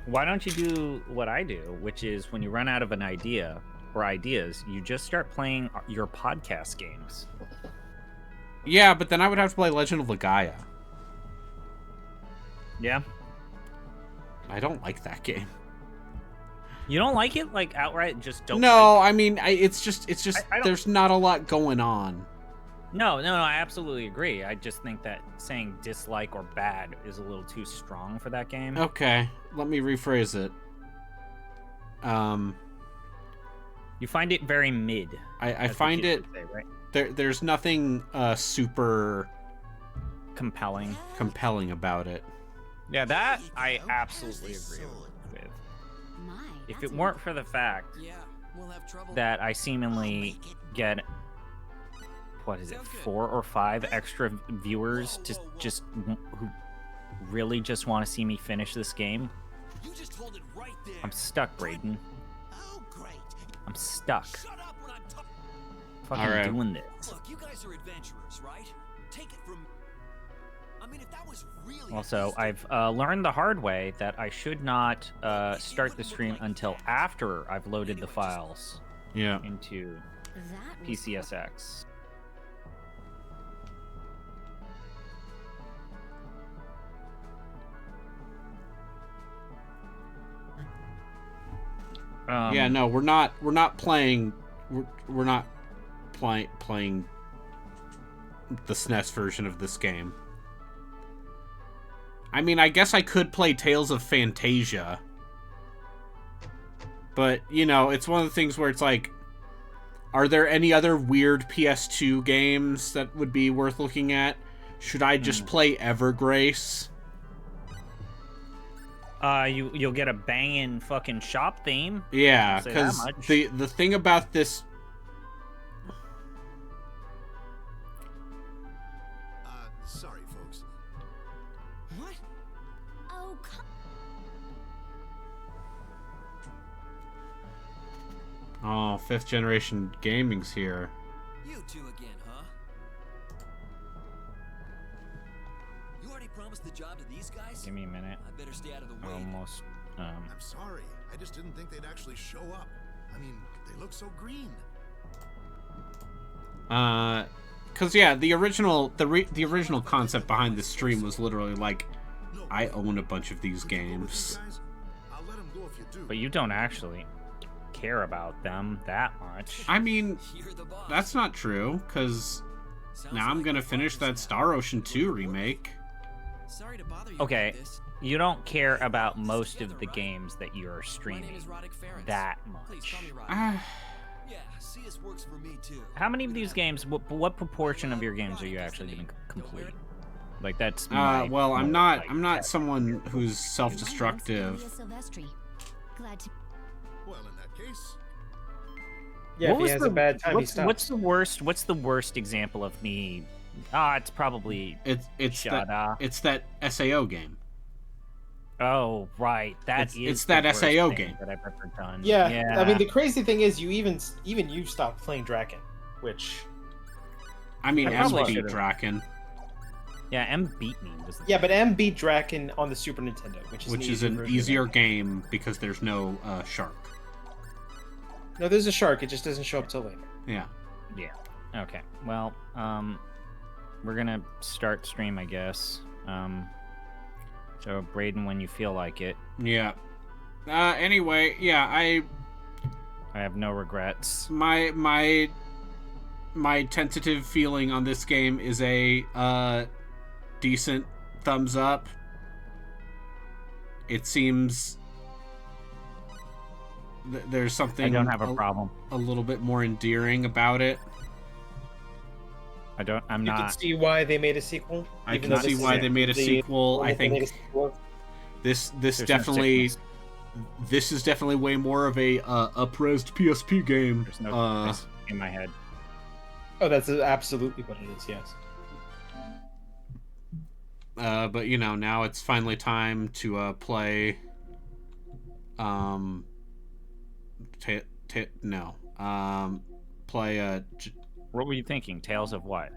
Why don't you do what I do, which is when you run out of an idea or ideas, you just start playing your podcast games. Yeah, but then I would have to play Legend of Legaia. Yeah. I don't like that game. You don't like it? Like, outright just don't No, like it? I mean, it's just there's not a lot going on. No, I absolutely agree. I just think that saying dislike or bad is a little too strong for that game. Okay, let me rephrase it. You find it very mid. I find it... Say, right? There's nothing super... compelling about it. Yeah, that I absolutely agree with. If it weren't for the fact that I seemingly get, what is it, 4 or 5 extra viewers who really just want to see me finish this game, I'm stuck, Brayden. I'm stuck. Fucking doing this. Look, you guys are adventurers, right? Take it from... I mean, if that was really... Also, I've learned the hard way that I should not start the stream until after I've loaded the files into PCSX. Yeah, no, we're not playing. We're not playing the SNES version of this game. I mean, I guess I could play Tales of Phantasia. But, you know, it's one of the things where it's like, are there any other weird PS2 games that would be worth looking at? Should I just play Evergrace? You'll get a banging fucking shop theme. Yeah, because the thing about this... Sorry, folks. What? Oh, come... Oh, 5th generation gaming's here. You two again, huh? You already promised the job to these guys? Give me a minute. I better stay out of the way. Almost. I'm sorry. I just didn't think they'd actually show up. I mean, they look so green. Cause yeah, the original concept behind this stream was literally like, I own a bunch of these games. But you don't actually care about them that much. I mean, that's not true, because now I'm gonna finish that Star Ocean 2 remake. Sorry to bother you. Okay, you don't care about most of the games that you're streaming that much. Yeah, CS works for me too. How many of these games, what proportion of your games are you actually going to complete? Like, that's my, well, I'm not someone who's self-destructive. Glad to... Well, in that case... Yeah, if he has a bad time, he stops. What's the worst example of me? It's probably... It's that SAO game. Oh, right. It's that SAO game that I've ever done. Yeah, I mean, the crazy thing is, you even you stopped playing Draken, which... I mean, M beat Draken. Yeah, M beat me. Yeah, but M beat Draken on the Super Nintendo, which is an easier game because there's no shark. No, there's a shark. It just doesn't show up till later. Yeah. Yeah. Okay. Well, we're gonna start stream, I guess. So, Braden, when you feel like it. Yeah. Anyway, yeah, I have no regrets. My tentative feeling on this game is a decent thumbs up. It seems there's something I don't have a problem. A little bit more endearing about it. You can see why they made a sequel. I can see why they made a sequel. I think this definitely this is definitely way more of a up-resed PSP game. There's no in my head. Oh, that's absolutely what it is. Yes. But you know, now it's finally time to play. Play What were you thinking? Tales of what?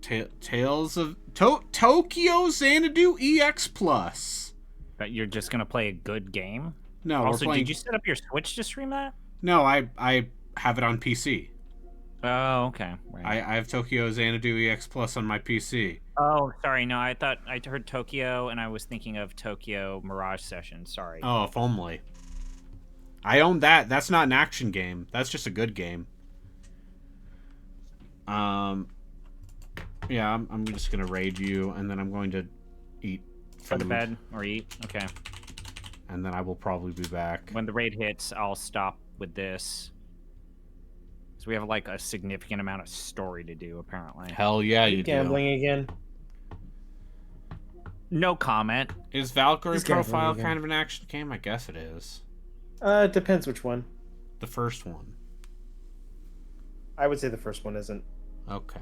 Tales of Tokyo Xanadu EX Plus. That you're just gonna play a good game? No. Also, did you set up your Switch to stream that? No, I have it on PC. Oh, okay. Right. I have Tokyo Xanadu EX Plus on my PC. Oh, sorry. No, I thought I heard Tokyo, and I was thinking of Tokyo Mirage Session. Sorry. Oh, if only. I own that. That's not an action game. That's just a good game. Yeah, I'm just gonna raid you, and then I'm going to eat food. Go to bed or eat. Okay. And then I will probably be back. When the raid hits, I'll stop with this. So we have like a significant amount of story to do, apparently. Hell yeah, you do. Gambling again. No comment. Is Valkyrie Profile kind of an action game? I guess it is. It depends which one. The first one. I would say the first one isn't. Okay.